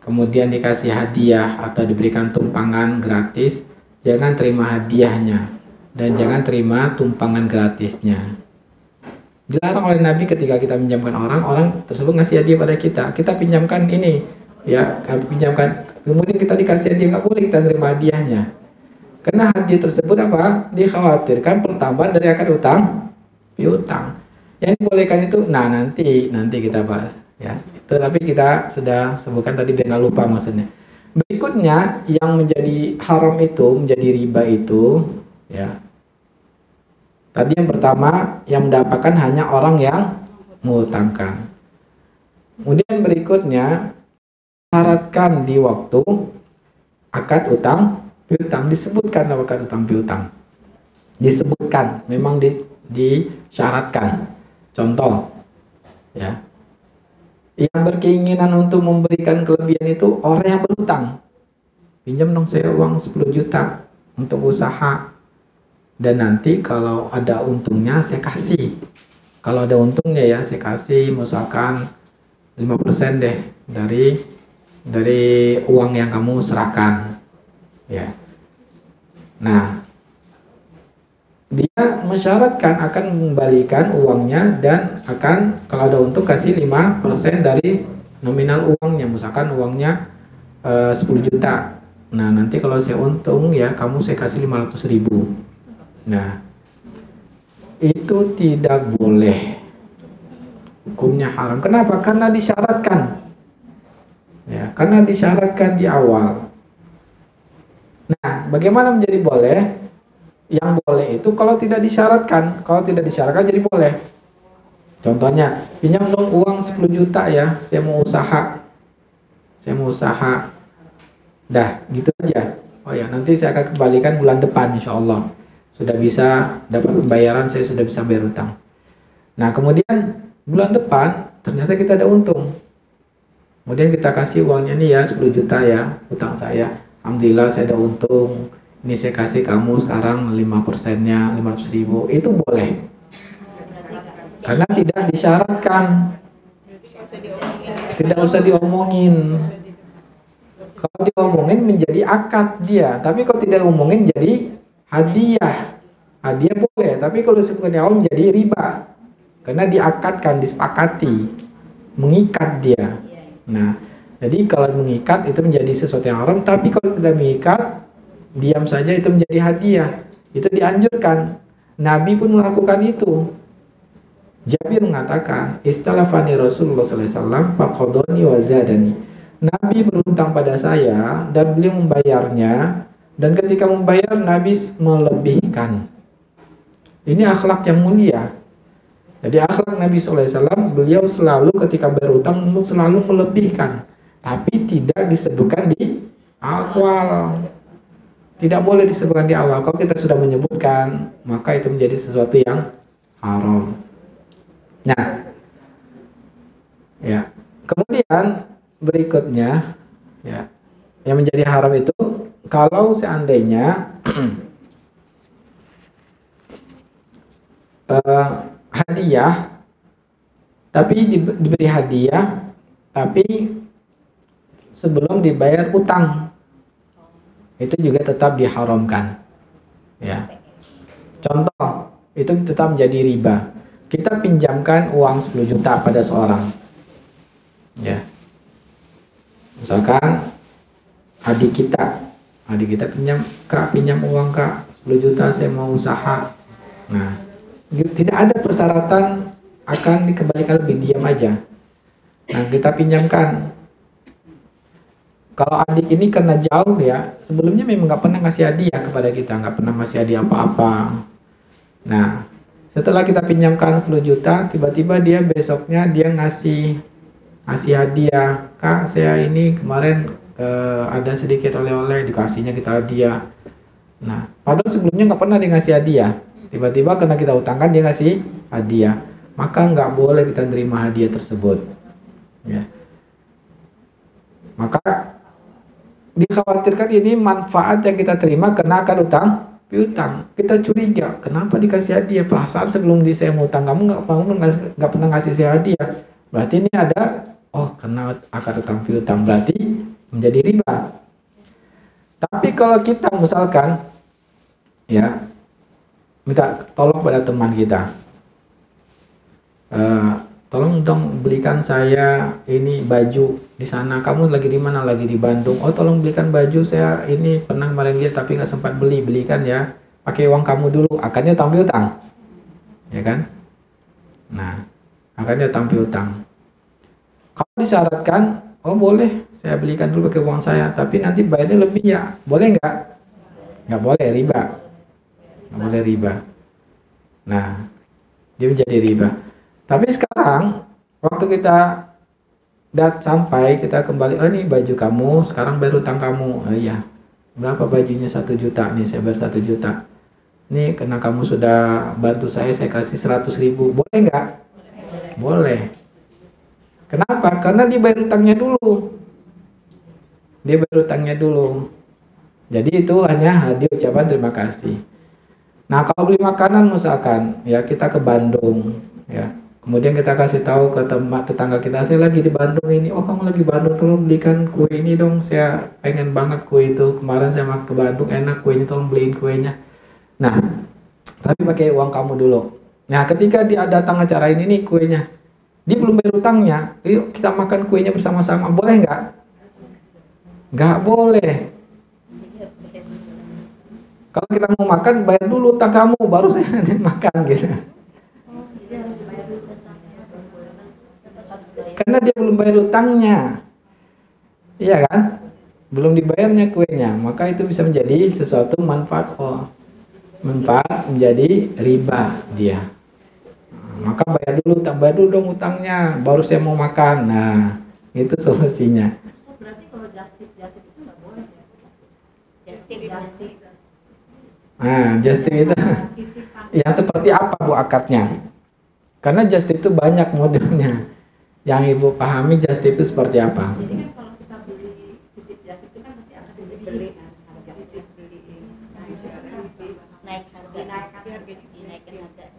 kemudian dikasih hadiah atau diberikan tumpangan gratis, jangan terima hadiahnya dan jangan terima tumpangan gratisnya. Dilarang oleh Nabi ketika kita pinjamkan orang tersebut ngasih hadiah pada kita pinjamkan ini, ya, kami pinjamkan, kemudian kita dikasih hadiah, nggak boleh kita terima hadiahnya. Karena hadiah tersebut apa? Dikhawatirkan pertambahan dari akad piutang. Yang dibolehkan itu, nah nanti kita bahas, ya. Itu tapi kita sudah sebutkan tadi biar nggak lupa maksudnya. Berikutnya yang menjadi haram itu, menjadi riba itu, ya. Tadi yang pertama yang mendapatkan hanya orang yang mengutangkan. Kemudian berikutnya syaratkan di waktu akad utang piutang, disebutkan dalam akad utang piutang. Disebutkan, memang disyaratkan. Contoh, ya. Yang berkeinginan untuk memberikan kelebihan itu orang yang berhutang. Pinjam dong saya uang 10 juta untuk usaha. Dan nanti kalau ada untungnya saya kasih. Kalau ada untungnya ya saya kasih misalkan 5% deh dari uang yang kamu serahkan. Ya. Nah, dia mensyaratkan akan mengembalikan uangnya dan akan kalau ada untung kasih 5% dari nominal uangnya. Misalkan uangnya 10 juta. Nah, nanti kalau saya untung ya kamu saya kasih 500.000. Nah, itu tidak boleh, hukumnya haram. Kenapa? Karena disyaratkan, ya, karena disyaratkan di awal. Nah, bagaimana menjadi boleh? Yang boleh itu kalau tidak disyaratkan. Kalau tidak disyaratkan jadi boleh. Contohnya, pinjam dong uang 10 juta ya, saya mau usaha. Dah, gitu aja. Oh ya, nanti saya akan kembalikan bulan depan insya Allah. Sudah bisa dapat pembayaran, saya sudah bisa bayar utang. Nah, kemudian bulan depan ternyata kita ada untung. Kemudian kita kasih uangnya nih ya 10 juta ya, utang saya. Alhamdulillah saya ada untung. Ini saya kasih kamu sekarang 5%-nya 500.000. Itu boleh. Karena tidak disyaratkan. Tidak usah diomongin. Kalau diomongin menjadi akad dia, tapi kalau tidak diomongin jadi hadiah boleh, tapi kalau disebutkan di awal menjadi riba karena diakadkan, disepakati, mengikat dia. Nah, jadi kalau mengikat itu menjadi sesuatu yang haram, tapi kalau tidak mengikat, diam saja itu menjadi hadiah. Itu dianjurkan. Nabi pun melakukan itu. Jabir mengatakan, istalafani Rasulullah sallallahu alaihi wasallam faqadani wa zadani. Nabi berhutang pada saya dan beliau membayarnya. Dan ketika membayar, Nabi melebihkan. Ini akhlak yang mulia. Jadi akhlak Nabi SAW, beliau selalu ketika berhutang selalu melebihkan. Tapi tidak disebutkan di awal. Tidak boleh disebutkan di awal. Kalau kita sudah menyebutkan, maka itu menjadi sesuatu yang haram. Nah, ya. Kemudian berikutnya, ya, yang menjadi haram itu kalau seandainya hadiah, tapi diberi hadiah, tapi sebelum dibayar utang, itu juga tetap diharamkan. Ya. Contoh, itu tetap menjadi riba. Kita pinjamkan uang 10 juta pada seorang. Ya. Misalkan adik kita pinjam uang Kak 10 juta saya mau usaha. Nah, tidak ada persyaratan akan dikembalikan, lebih diam aja. Nah, kita pinjamkan. Kalau adik ini karena jauh ya, sebelumnya memang nggak pernah ngasih hadiah kepada kita, nggak pernah ngasih hadiah apa-apa. Nah, setelah kita pinjamkan 10 juta, tiba-tiba dia besoknya dia ngasih ngasih hadiah, Kak saya ini kemarin ada sedikit oleh-oleh, dikasihnya kita hadiah. Nah, padahal sebelumnya nggak pernah dia ngasih hadiah. Tiba-tiba karena kita utangkan dia ngasih hadiah, maka nggak boleh kita terima hadiah tersebut. Ya. Maka dikhawatirkan ini manfaat yang kita terima kena akan utang piutang. Kita curiga, kenapa dikasih hadiah? Perasaan sebelum saya mau utang kamu nggak pernah ngasih saya hadiah. Berarti ini ada, kena akan utang piutang, berarti menjadi riba. Tapi kalau kita misalkan ya minta tolong pada teman kita, tolong dong belikan saya ini baju di sana. Kamu lagi di mana? Lagi di Bandung. Oh tolong belikan baju, saya ini pernah kemarin dia tapi nggak sempat belikan ya. Pakai uang kamu dulu. Akhirnya tampil utang, ya kan? Nah, akhirnya tampil utang. Kalau disyaratkan, oh boleh, saya belikan dulu pakai uang saya, tapi nanti bayarnya lebih ya. Boleh nggak? Nggak boleh, riba. Nggak boleh riba. Nah, dia menjadi riba. Tapi sekarang waktu kita sampai kita kembali, ini baju kamu, sekarang bayar utang kamu. Oh iya, berapa bajunya? 1 juta nih, saya bayar 1 juta. Nih karena kamu sudah bantu saya kasih 100.000. Boleh nggak? Boleh. Kenapa? Karena dia bayar utangnya dulu. Dia bayar utangnya dulu. Jadi itu hanya hadiah ucapan terima kasih. Nah kalau beli makanan misalkan, ya kita ke Bandung, ya. Kemudian kita kasih tahu ke tetangga kita, saya lagi di Bandung ini. Oh kamu lagi Bandung, tolong belikan kue ini dong. Saya pengen banget kue itu. Kemarin saya makan ke Bandung, enak kuenya, tolong beliin kuenya. Nah, tapi pakai uang kamu dulu. Nah, ketika dia datang acara ini nih kuenya, dia belum bayar utangnya. Yuk kita makan kuenya bersama-sama. Boleh nggak? Nggak boleh. Kalau kita mau makan, bayar dulu utang kamu, baru saya makan gitu. Karena dia belum bayar utangnya, iya kan? Belum dibayarnya kuenya, maka itu bisa menjadi sesuatu manfaat. Manfaat menjadi riba dia. Maka bayar dulu dong utangnya, baru saya mau makan. Nah, itu solusinya. Berarti kalau just tip itu nggak boleh ya? Just tip itu, ya seperti apa Bu akadnya? Karena just tip itu banyak modelnya. Yang Ibu pahami just tip itu seperti apa? Jadi kan kalau kita beli titip just itu kan pasti akan dibeli kan, harga titip beli naik harga, dinaikin harga.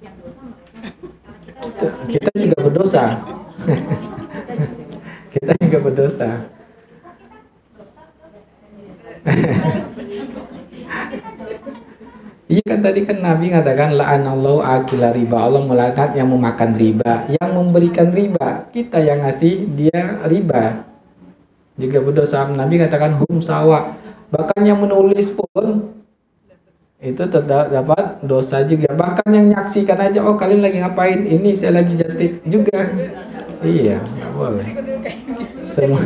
Yang dosa mereka, kita juga berdosa. Kita juga berdosa. Iya kan tadi kan Nabi mengatakan la'anallahu akila riba, Allah melaknat yang memakan riba, yang memberikan riba. Kita yang ngasih dia riba juga berdosa. Nabi katakan hum sawa, bahkan yang menulis pun itu tetap dapat dosa juga. Bahkan yang nyaksikan aja, oh kalian lagi ngapain? Ini saya lagi just tip juga. Iya, nggak boleh. Semua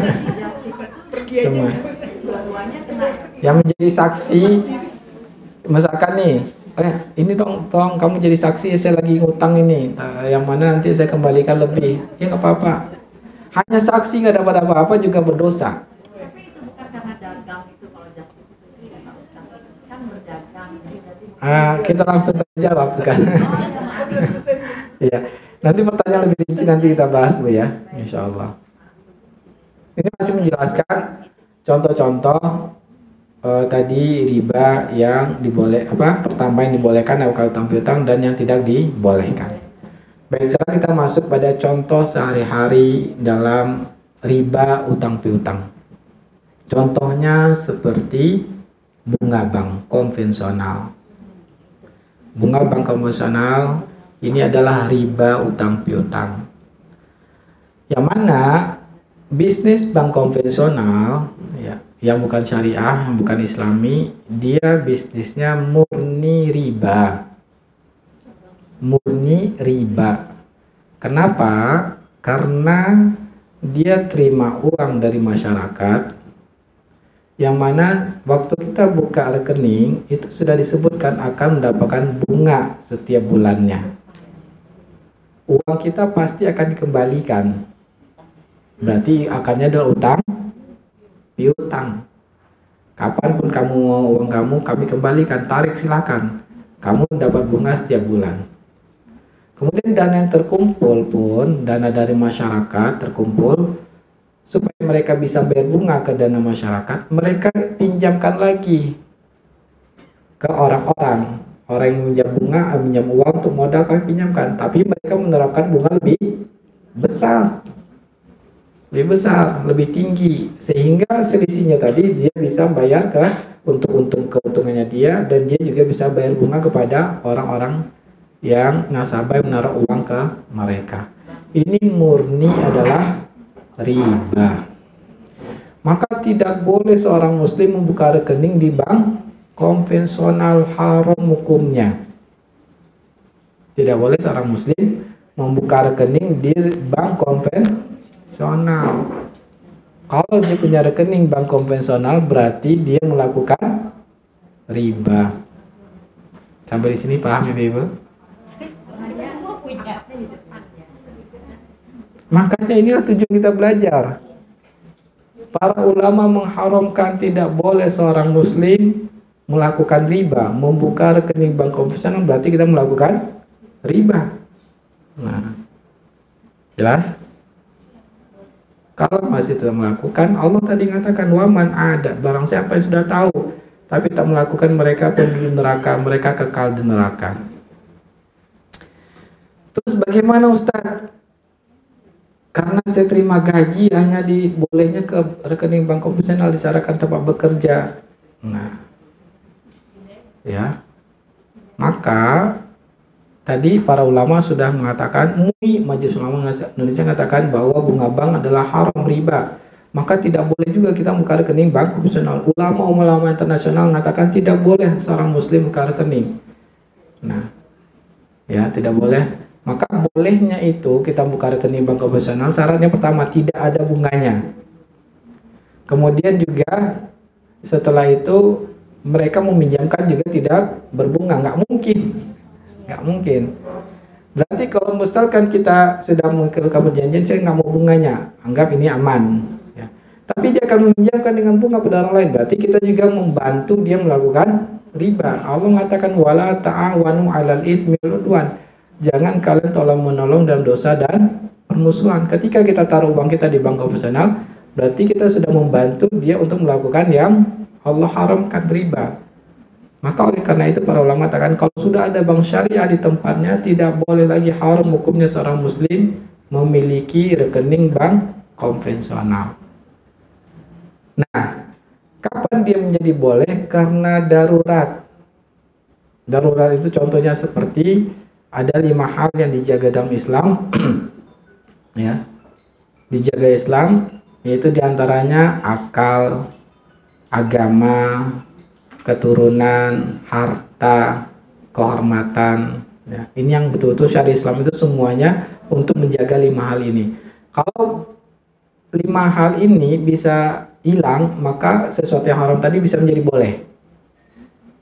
yang menjadi saksi. Misalkan nih, ini dong, tolong kamu jadi saksi, saya lagi ngutang ini, yang mana nanti saya kembalikan lebih. Ya nggak apa-apa. Hanya saksi nggak dapat apa-apa juga berdosa. tapi itu bukan karena dagang itu, kalau just tip itu ya Pak Ustaz, kan berdagang. Kita langsung terjawab sekarang. Iya, nanti pertanyaan lebih rinci nanti kita bahas Bu ya, insya Allah. Ini masih menjelaskan contoh-contoh tadi riba yang pertama yang dibolehkan kalau utang piutang dan yang tidak dibolehkan. Baik, sekarang kita masuk pada contoh sehari-hari dalam riba utang piutang. Contohnya seperti bunga bank konvensional. Bunga bank konvensional ini adalah riba utang piutang. Yang mana bisnis bank konvensional ya, yang bukan syariah, yang bukan islami, dia bisnisnya murni riba. Murni riba. Kenapa? Karena dia terima uang dari masyarakat, yang mana waktu kita buka rekening itu sudah disebutkan akan mendapatkan bunga setiap bulannya. uang kita pasti akan dikembalikan. Berarti akarnya adalah utang piutang. Kapanpun kamu mau uang kamu, kami kembalikan, tarik silakan. Kamu dapat bunga setiap bulan. Kemudian dana yang terkumpul pun, dana dari masyarakat terkumpul, supaya mereka bisa bayar bunga ke dana masyarakat, mereka pinjamkan lagi ke orang-orang. Orang yang minjam bunga, minjam uang untuk modal kami pinjamkan, tapi mereka menerapkan bunga lebih besar, lebih tinggi, sehingga selisihnya tadi dia bisa bayar ke untuk keuntungannya dia, dan dia juga bisa bayar bunga kepada orang-orang yang nasabah yang menaruh uang ke mereka. Ini murni adalah riba. Maka tidak boleh seorang muslim membuka rekening di bank konvensional, haram hukumnya. Tidak boleh seorang muslim membuka rekening di bank konvensional. Kalau dia punya rekening bank konvensional, berarti dia melakukan riba. Sampai di sini paham ya, Ibu? Makanya inilah tujuan kita belajar. Para ulama mengharamkan tidak boleh seorang muslim melakukan riba. Membuka rekening bank konvensional berarti kita melakukan riba. Nah, jelas? Kalau masih tidak melakukan, Allah tadi mengatakan waman ada, barang siapa yang sudah tahu tapi tak melakukan, mereka penduduk neraka, mereka kekal di neraka. Terus bagaimana Ustaz? Karena saya terima gaji hanya bolehnya ke rekening bank konvensional disyaratkan tempat bekerja. Nah, ya, maka tadi para ulama sudah mengatakan, MUI Majelis Ulama Indonesia mengatakan bahwa bunga bank adalah haram riba. Maka tidak boleh juga kita buka rekening bank konvensional. Ulama internasional mengatakan tidak boleh seorang muslim buka rekening. Nah, ya, tidak boleh. Maka bolehnya itu kita buka rekening bank konvensional, syaratnya pertama tidak ada bunganya. Kemudian juga setelah itu mereka meminjamkan juga tidak berbunga, nggak mungkin. Berarti kalau misalkan kita sudah mengikrarkan perjanjian, saya nggak mau bunganya, anggap ini aman. Ya. Tapi dia akan meminjamkan dengan bunga pada orang lain, berarti kita juga membantu dia melakukan riba. Allah mengatakan wala ta'awanu 'alal itsmi wal 'udwan. Jangan kalian tolong-menolong dalam dosa dan permusuhan. Ketika kita taruh uang kita di bank konvensional, berarti kita sudah membantu dia untuk melakukan yang Allah haramkan, riba. Maka oleh karena itu para ulama mengatakan kalau sudah ada bank syariah di tempatnya, tidak boleh lagi haram hukumnya seorang muslim memiliki rekening bank konvensional. Nah, kapan dia menjadi boleh? Karena darurat. Darurat itu contohnya seperti ada 5 hal yang dijaga dalam Islam, ya, dijaga Islam, yaitu diantaranya akal, agama, keturunan, harta, kehormatan. Ya, ini yang betul-betul syariat Islam itu semuanya untuk menjaga 5 hal ini. Kalau 5 hal ini bisa hilang, maka sesuatu yang haram tadi bisa menjadi boleh.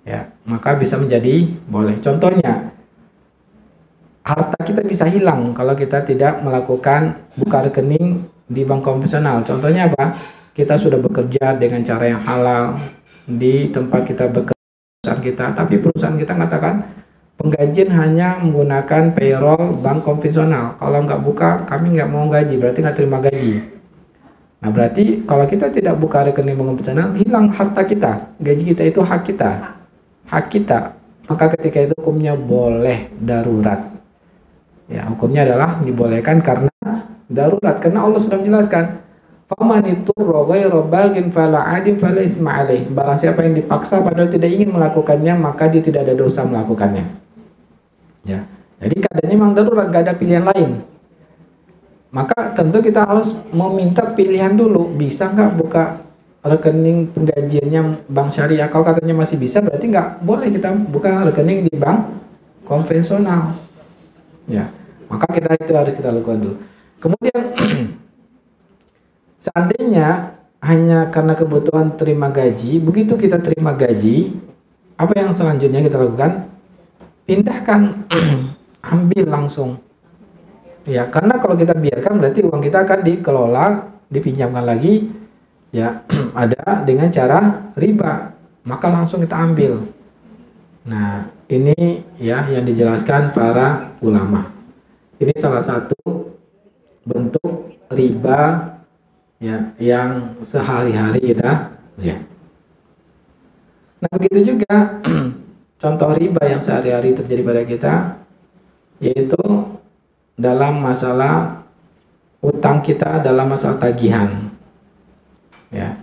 Ya, maka bisa menjadi boleh. Contohnya, harta kita bisa hilang kalau kita tidak melakukan buka rekening di bank konvensional. Contohnya apa? Kita sudah bekerja dengan cara yang halal di tempat kita bekerja, perusahaan kita, tapi perusahaan kita mengatakan penggajian hanya menggunakan payroll bank konvensional. Kalau nggak buka, kami nggak mau gaji, berarti nggak terima gaji. Nah, berarti kalau kita tidak buka rekening bank konvensional, hilang harta kita. Gaji kita itu hak kita. Hak kita. Maka ketika itu hukumnya boleh darurat. Ya, hukumnya adalah dibolehkan karena darurat, karena Allah sudah menjelaskan faman iturra ghairu baghin fala adin fala itsma alaih. Barang siapa yang dipaksa padahal tidak ingin melakukannya, maka dia tidak ada dosa melakukannya. Ya. Jadi keadaannya memang darurat, gak ada pilihan lain. Maka tentu kita harus meminta pilihan dulu, bisa nggak buka rekening penggajiannya bank syariah. Kalau katanya masih bisa, berarti nggak boleh kita buka rekening di bank konvensional. Ya, maka itu harus kita lakukan dulu. Kemudian seandainya hanya karena kebutuhan terima gaji, begitu kita terima gaji, apa yang selanjutnya kita lakukan? Pindahkan, ambil langsung Ya, karena kalau kita biarkan berarti uang kita akan dikelola, dipinjamkan lagi, ya ada dengan cara riba, maka langsung kita ambil. Nah, ini ya yang dijelaskan para ulama. Ini salah satu bentuk riba ya yang sehari-hari kita ya. Nah, begitu juga contoh riba yang sehari-hari terjadi pada kita, yaitu dalam masalah utang kita, dalam masalah tagihan. Ya.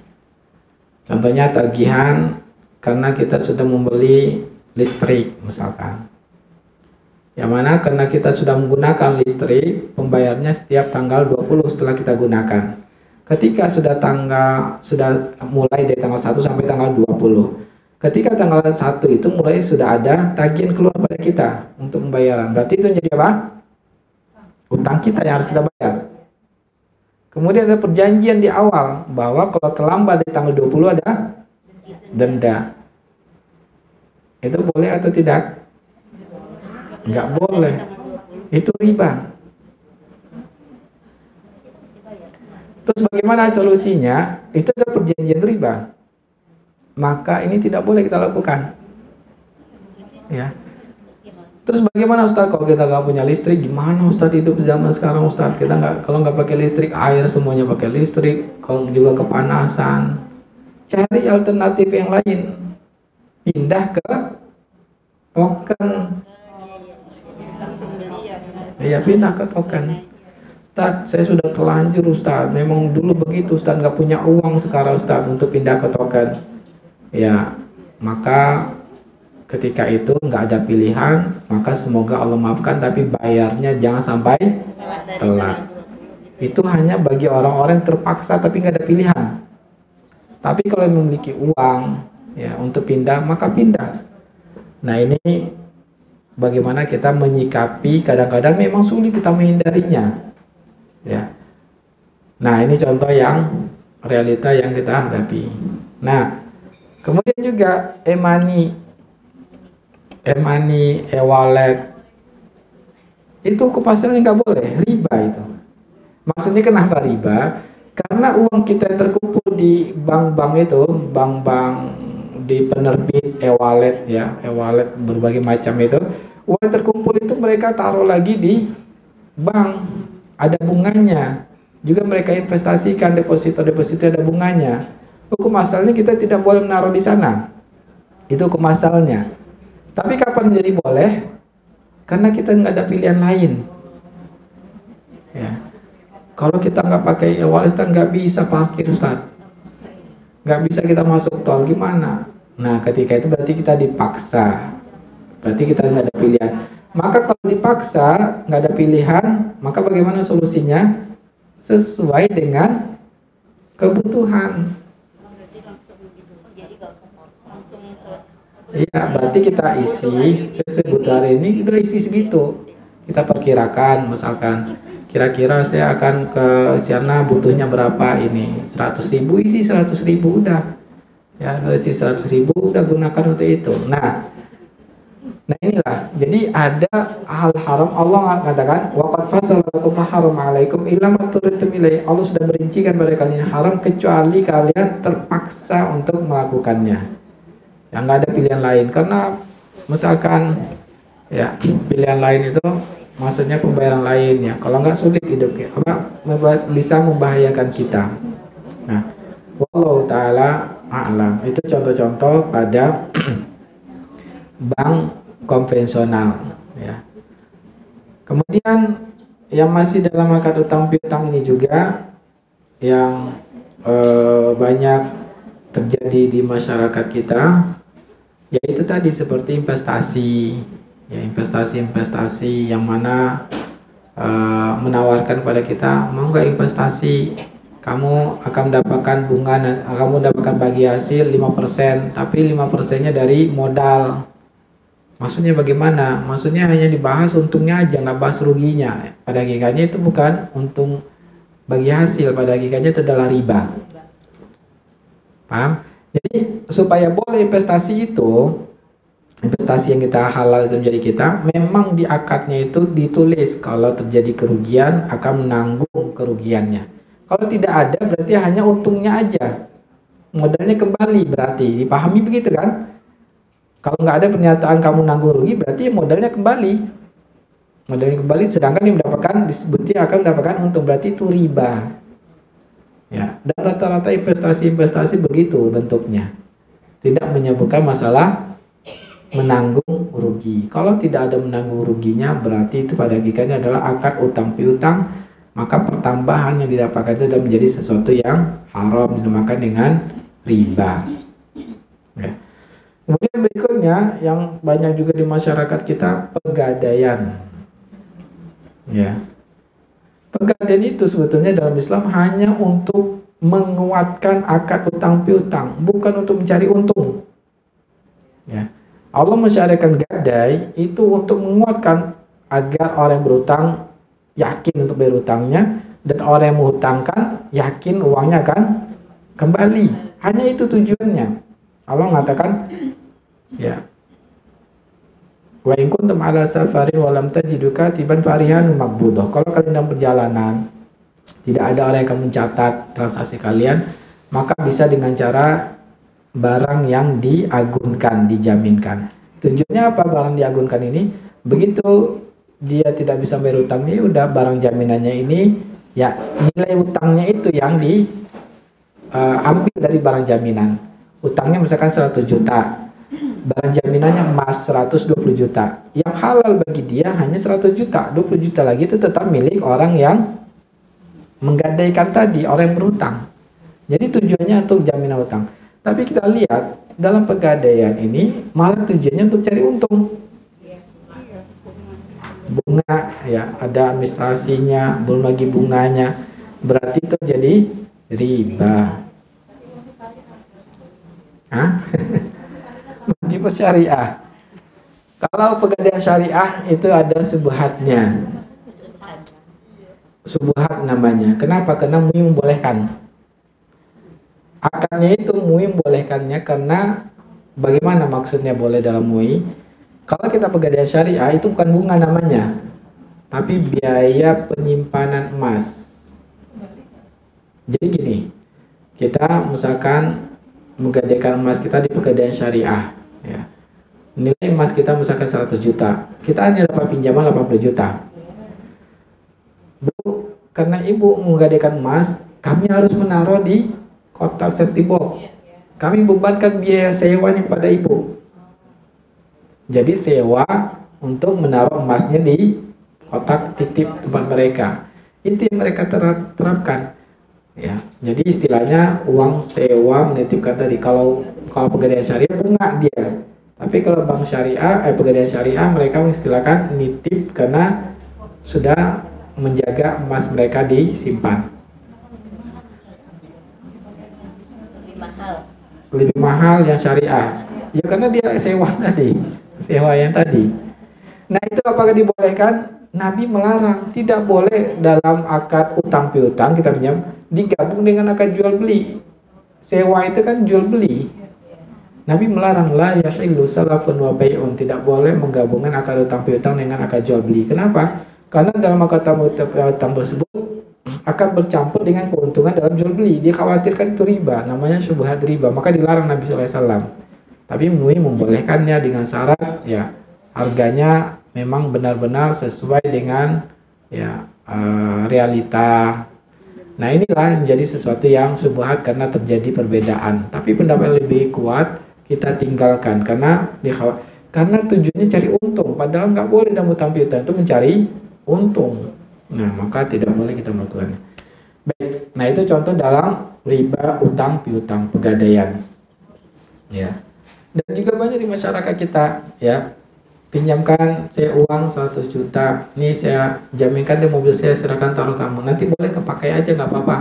Contohnya tagihan karena kita sudah membeli listrik misalkan. Yang mana karena kita sudah menggunakan listrik, pembayarnya setiap tanggal 20 setelah kita gunakan. Ketika sudah mulai dari tanggal 1 sampai tanggal 20. Ketika tanggal 1 itu mulai sudah ada tagihan keluar pada kita untuk pembayaran. Berarti itu jadi apa? Utang kita yang harus kita bayar. Kemudian ada perjanjian di awal bahwa kalau terlambat di tanggal 20 ada denda. Itu boleh atau tidak? Enggak boleh. Itu riba. Terus bagaimana solusinya? Itu ada perjanjian riba. Maka ini tidak boleh kita lakukan. Ya. Terus bagaimana Ustaz kalau kita nggak punya listrik? Gimana Ustaz hidup zaman sekarang Ustaz? Kita kalau nggak pakai listrik, air semuanya pakai listrik, kalau juga kepanasan. Cari alternatif yang lain. Pindah ke token. Iya, pindah ke token. Ustaz, saya sudah terlanjur Ustaz. Memang dulu begitu Ustaz, nggak punya uang sekarang Ustaz untuk pindah ke token. Ya, maka ketika itu nggak ada pilihan, maka semoga Allah maafkan, tapi bayarnya jangan sampai telat. Itu hanya bagi orang-orang terpaksa tapi nggak ada pilihan. Tapi kalau memiliki uang ya untuk pindah, maka pindah. Nah, ini bagaimana kita menyikapi, kadang-kadang memang sulit kita menghindarinya. Ya. Nah, ini contoh yang realita yang kita hadapi. Nah, kemudian juga e-money, e-wallet itu pasalnya nggak boleh, riba itu. Maksudnya kenapa riba? Karena uang kita yang terkumpul di bank-bank itu, bank-bank di penerbit e-wallet ya, e-wallet berbagai macam itu, uang terkumpul itu mereka taruh lagi di bank, ada bunganya. Juga mereka investasikan, deposito ada bunganya. Hukum asalnya kita tidak boleh menaruh di sana. Itu hukum asalnya. Tapi kapan menjadi boleh? Karena kita nggak ada pilihan lain. Ya. Kalau kita nggak pakai e-wallet, nggak bisa parkir Ustaz. Nggak bisa kita masuk tol, gimana? Nah, ketika itu berarti kita dipaksa. Berarti kita nggak ada pilihan. Maka kalau dipaksa, nggak ada pilihan, maka bagaimana solusinya? Sesuai dengan kebutuhan. Iya, berarti kita isi sesuai hari ini, udah isi segitu. Kita perkirakan, misalkan kira-kira saya akan ke sana butuhnya berapa ini, 100.000, isi 100.000 udah. Ya, isi 100.000 udah gunakan untuk itu. Nah inilah. Jadi ada hal haram, Allah mengatakan waqad fasalakum ma haram alaikum illa ma turtum ilaihi. Allah sudah merincikan pada kalian haram kecuali kalian terpaksa untuk melakukannya. Yang nggak ada pilihan lain, karena misalkan ya pilihan lain itu maksudnya pembayaran lain ya, kalau nggak sulit hidup bisa membahayakan kita. Nah, wallahu ta'ala a'lam. Itu contoh-contoh pada bank konvensional ya. Kemudian yang masih dalam akad utang piutang ini juga yang banyak terjadi di masyarakat kita, yaitu tadi seperti investasi ya, investasi yang mana menawarkan pada kita, mau nggak investasi, kamu akan mendapatkan bunga, kamu mendapatkan bagi hasil 5%, tapi 5%-nya dari modal. Maksudnya bagaimana? Maksudnya hanya dibahas untungnya aja, nggak bahas ruginya. Pada hakikatnya itu bukan untung bagi hasil, pada hakikatnya itu adalah riba. Paham? Jadi supaya boleh investasi itu investasi yang kita halal itu menjadi kita, memang di akadnya itu ditulis kalau terjadi kerugian akan menanggung kerugiannya. Kalau tidak ada berarti hanya untungnya aja, modalnya kembali, berarti dipahami begitu kan? Kalau nggak ada pernyataan kamu nanggung rugi berarti modalnya kembali, sedangkan yang mendapatkan disebutnya akan mendapatkan untung, berarti itu riba ya. Dan rata-rata investasi begitu bentuknya, tidak menyebutkan masalah menanggung rugi. Kalau tidak ada menanggung ruginya berarti itu pada hakikatnya adalah akad utang piutang, maka pertambahan yang didapatkan itu sudah menjadi sesuatu yang haram, dinamakan dengan riba ya. Kemudian berikutnya yang banyak juga di masyarakat kita, pegadaian ya. Pegadaian itu sebetulnya dalam Islam hanya untuk menguatkan akad utang piutang, bukan untuk mencari untung ya. Allah mensyariatkan gadai itu untuk menguatkan agar orang yang berutang yakin untuk bayar utangnya, dan orang yang menghutangkan yakin uangnya akan kembali. Hanya itu tujuannya. Allah mengatakan ya, wa in kuntum ala safarin wa lam tajidu katiban farihan maqbudah. Kalau kalian dalam perjalanan tidak ada orang yang akan mencatat transaksi kalian, maka bisa dengan cara barang yang diagunkan, dijaminkan. Tujuannya apa barang diagunkan ini? Begitu dia tidak bisa bayar utangnya, udah barang jaminannya ini ya, nilai utangnya itu yang diambil dari barang jaminan. Utangnya misalkan 100 juta, barang jaminannya emas 120 juta. Yang halal bagi dia hanya 100 juta, 20 juta lagi itu tetap milik orang yang menggadaikan tadi, orang yang berutang. Jadi tujuannya untuk jaminan utang. Tapi kita lihat dalam pegadaian ini malah tujuannya untuk cari untung. Bunga ya, ada administrasinya, belum lagi bunganya, berarti itu jadi riba. Tipe syariah. Kalau pegadaian syariah itu ada subhatnya. Subhat namanya. Kenapa? Karena MUI membolehkan. Akadnya itu MUI membolehkannya karena bagaimana maksudnya boleh dalam MUI? Kalau kita pegadaian syariah itu bukan bunga namanya, tapi biaya penyimpanan emas. Jadi gini, kita misalkan menggadaikan emas kita di pegadaian syariah ya. Nilai emas kita misalkan 100 juta, kita hanya dapat pinjaman 80 juta. Bu, karena ibu menggadaikan emas, kami harus menaruh di kotak safety box. Kami bebankan biaya sewanya kepada ibu. Jadi sewa untuk menaruh emasnya di kotak titip tempat mereka. Itu yang mereka terapkan. Ya, jadi istilahnya uang sewa menitipkan tadi. Kalau pegadaian syariah bunga dia. Tapi kalau bank syariah, pegadaian syariah mereka mengistilahkan nitip karena sudah menjaga emas mereka disimpan. Lebih mahal yang syariah ya, karena dia sewa yang tadi. Nah itu apakah dibolehkan? Nabi melarang, tidak boleh dalam akad utang piutang kita pinjam digabung dengan akad jual beli. Sewa itu kan jual beli. Nabi melarang, la yahillu salafun wa bai'un, tidak boleh menggabungkan akad utang piutang dengan akad jual beli. Kenapa? Karena dalam akad utang tersebut akan bercampur dengan keuntungan dalam jual beli. Dia khawatirkan itu riba, namanya syubhat riba, maka dilarang Nabi SAW. Tapi MUI membolehkannya dengan syarat ya harganya memang benar-benar sesuai dengan ya realita. Nah inilah menjadi sesuatu yang syubhat karena terjadi perbedaan. Tapi pendapat yang lebih kuat kita tinggalkan karena tujuannya cari untung. Padahal nggak boleh dalam utang piutang itu mencari untung. Nah, maka tidak boleh kita melakukannya. Baik, nah itu contoh dalam riba utang piutang pegadaian. Ya. Dan juga banyak di masyarakat kita, ya. Pinjamkan saya uang 100 juta. Nih saya jaminkan di mobil saya, silakan taruh kamu. Nanti boleh kepakai aja, nggak apa-apa,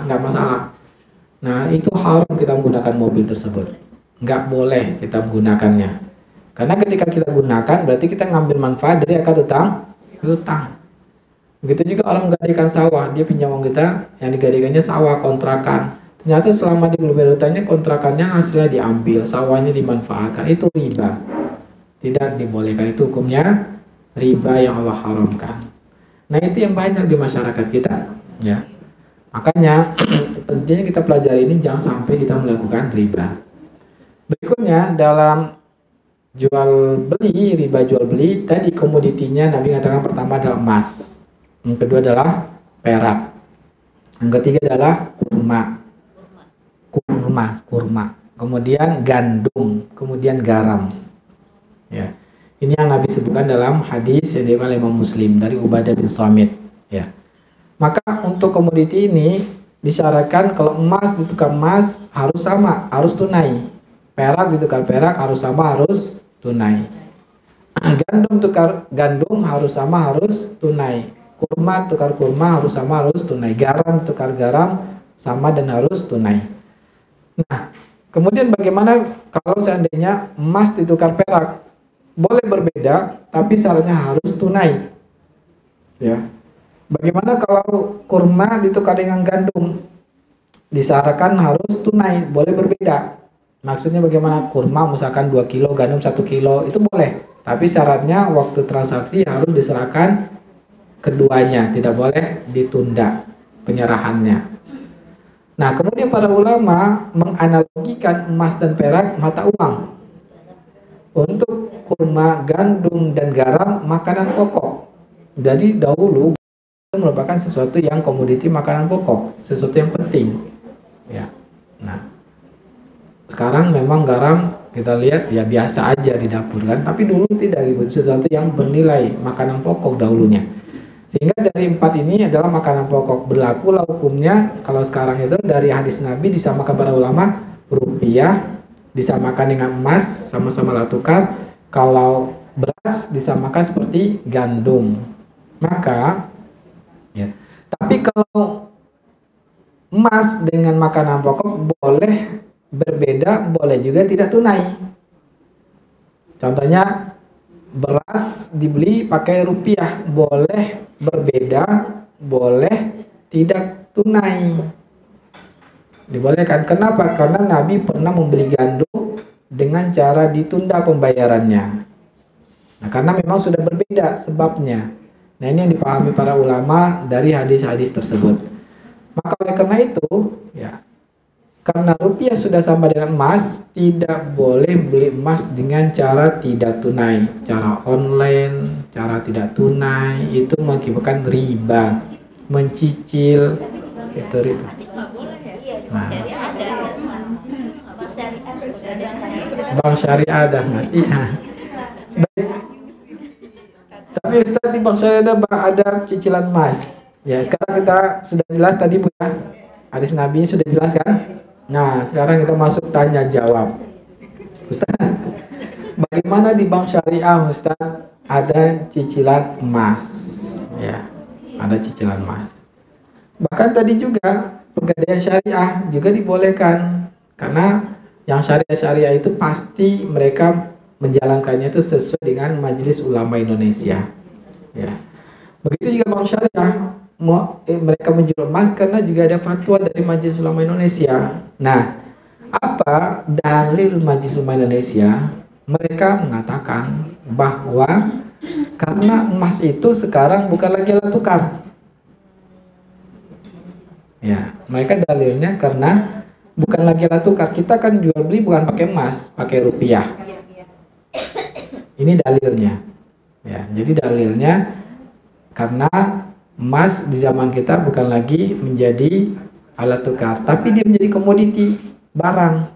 nggak masalah. Nah, itu haram kita menggunakan mobil tersebut. Nggak boleh kita menggunakannya. Karena ketika kita gunakan berarti kita ngambil manfaat dari akad utang piutang. Begitu juga orang menggadaikan sawah, dia pinjam uang kita, yang digadaikannya sawah kontrakan. Ternyata selama dia belum bayar utangnya, kontrakannya hasilnya diambil, sawahnya dimanfaatkan, itu riba. tidak dibolehkan. Itu hukumnya riba yang Allah haramkan. Nah, itu yang banyak di masyarakat kita, ya. Makanya pentingnya kita pelajari ini, jangan sampai kita melakukan riba. Berikutnya dalam jual beli, riba jual beli, tadi komoditinya Nabi katakan pertama adalah emas, yang kedua adalah perak, yang ketiga adalah kurma, kemudian gandum, kemudian garam. Ya, ini yang Nabi sebutkan dalam hadis yang diriwayatkan Imam Muslim dari Ubadah bin Samit. Ya, maka untuk komoditi ini disyaratkan kalau emas ditukar emas harus sama, harus tunai. Perak ditukar perak harus sama, harus tunai. Gandum tukar gandum harus sama, harus tunai. Kurma tukar kurma harus sama, harus tunai. Garam tukar garam sama dan harus tunai. Nah, kemudian bagaimana kalau seandainya emas ditukar perak? Boleh berbeda, tapi syaratnya harus tunai. Ya. Bagaimana kalau kurma ditukar dengan gandum? Disyaratkan harus tunai, boleh berbeda. Maksudnya bagaimana? Kurma misalkan 2 kilo, gandum 1 kilo, itu boleh. Tapi syaratnya waktu transaksi harus diserahkan keduanya, tidak boleh ditunda penyerahannya. Nah, kemudian para ulama menganalogikan emas dan perak mata uang. Untuk kurma, gandum, dan garam makanan pokok. Jadi dahulu itu merupakan sesuatu yang komoditi makanan pokok, sesuatu yang penting. Ya. Nah, sekarang memang garam kita lihat ya biasa aja di dapur kan, tapi dulu tidak, sesuatu yang bernilai makanan pokok dahulunya. Sehingga dari 4 ini adalah makanan pokok. Berlakulah hukumnya kalau sekarang itu dari hadis Nabi disamakan para ulama, rupiah disamakan dengan emas, sama-sama laku tukar. Kalau beras disamakan seperti gandum. Maka ya, tapi kalau emas dengan makanan pokok boleh berbeda, boleh juga tidak tunai. Contohnya beras dibeli pakai rupiah, boleh berbeda, boleh tidak tunai. Dibolehkan. Kenapa? Karena Nabi pernah membeli gandum dengan cara ditunda pembayarannya. Nah, karena memang sudah berbeda sebabnya. Nah, ini yang dipahami para ulama dari hadis-hadis tersebut. Maka oleh karena itu, ya, karena rupiah sudah sama dengan emas, tidak boleh beli emas dengan cara tidak tunai. Cara online, cara tidak tunai, itu mengakibatkan riba. Mencicil, itu riba. Nah, bank syariah ada, Mas. Iya. Tapi Ustaz, di bank syariah ada cicilan emas. Ya, sekarang kita sudah jelas tadi, Bu, ya. Hadis Nabi sudah jelas kan? Nah, sekarang kita masuk tanya jawab. Ustaz, bagaimana di bank syariah, Ustaz, ada cicilan emas? Ya, ada cicilan emas. Bahkan tadi juga pegadaian syariah juga dibolehkan, karena yang syariah itu pasti mereka menjalankannya itu sesuai dengan Majelis Ulama Indonesia. Ya, begitu juga bank syariah. Mereka menjual emas karena juga ada fatwa dari Majelis Ulama Indonesia. Nah, apa dalil Majelis Ulama Indonesia? Mereka mengatakan bahwa karena emas itu sekarang bukan lagi alat tukar. Ya, mereka dalilnya karena bukan lagi alat tukar. Kita kan jual beli bukan pakai emas, pakai rupiah. Ini dalilnya. Ya, jadi dalilnya karena emas di zaman kita bukan lagi menjadi alat tukar, tapi dia menjadi komoditi, barang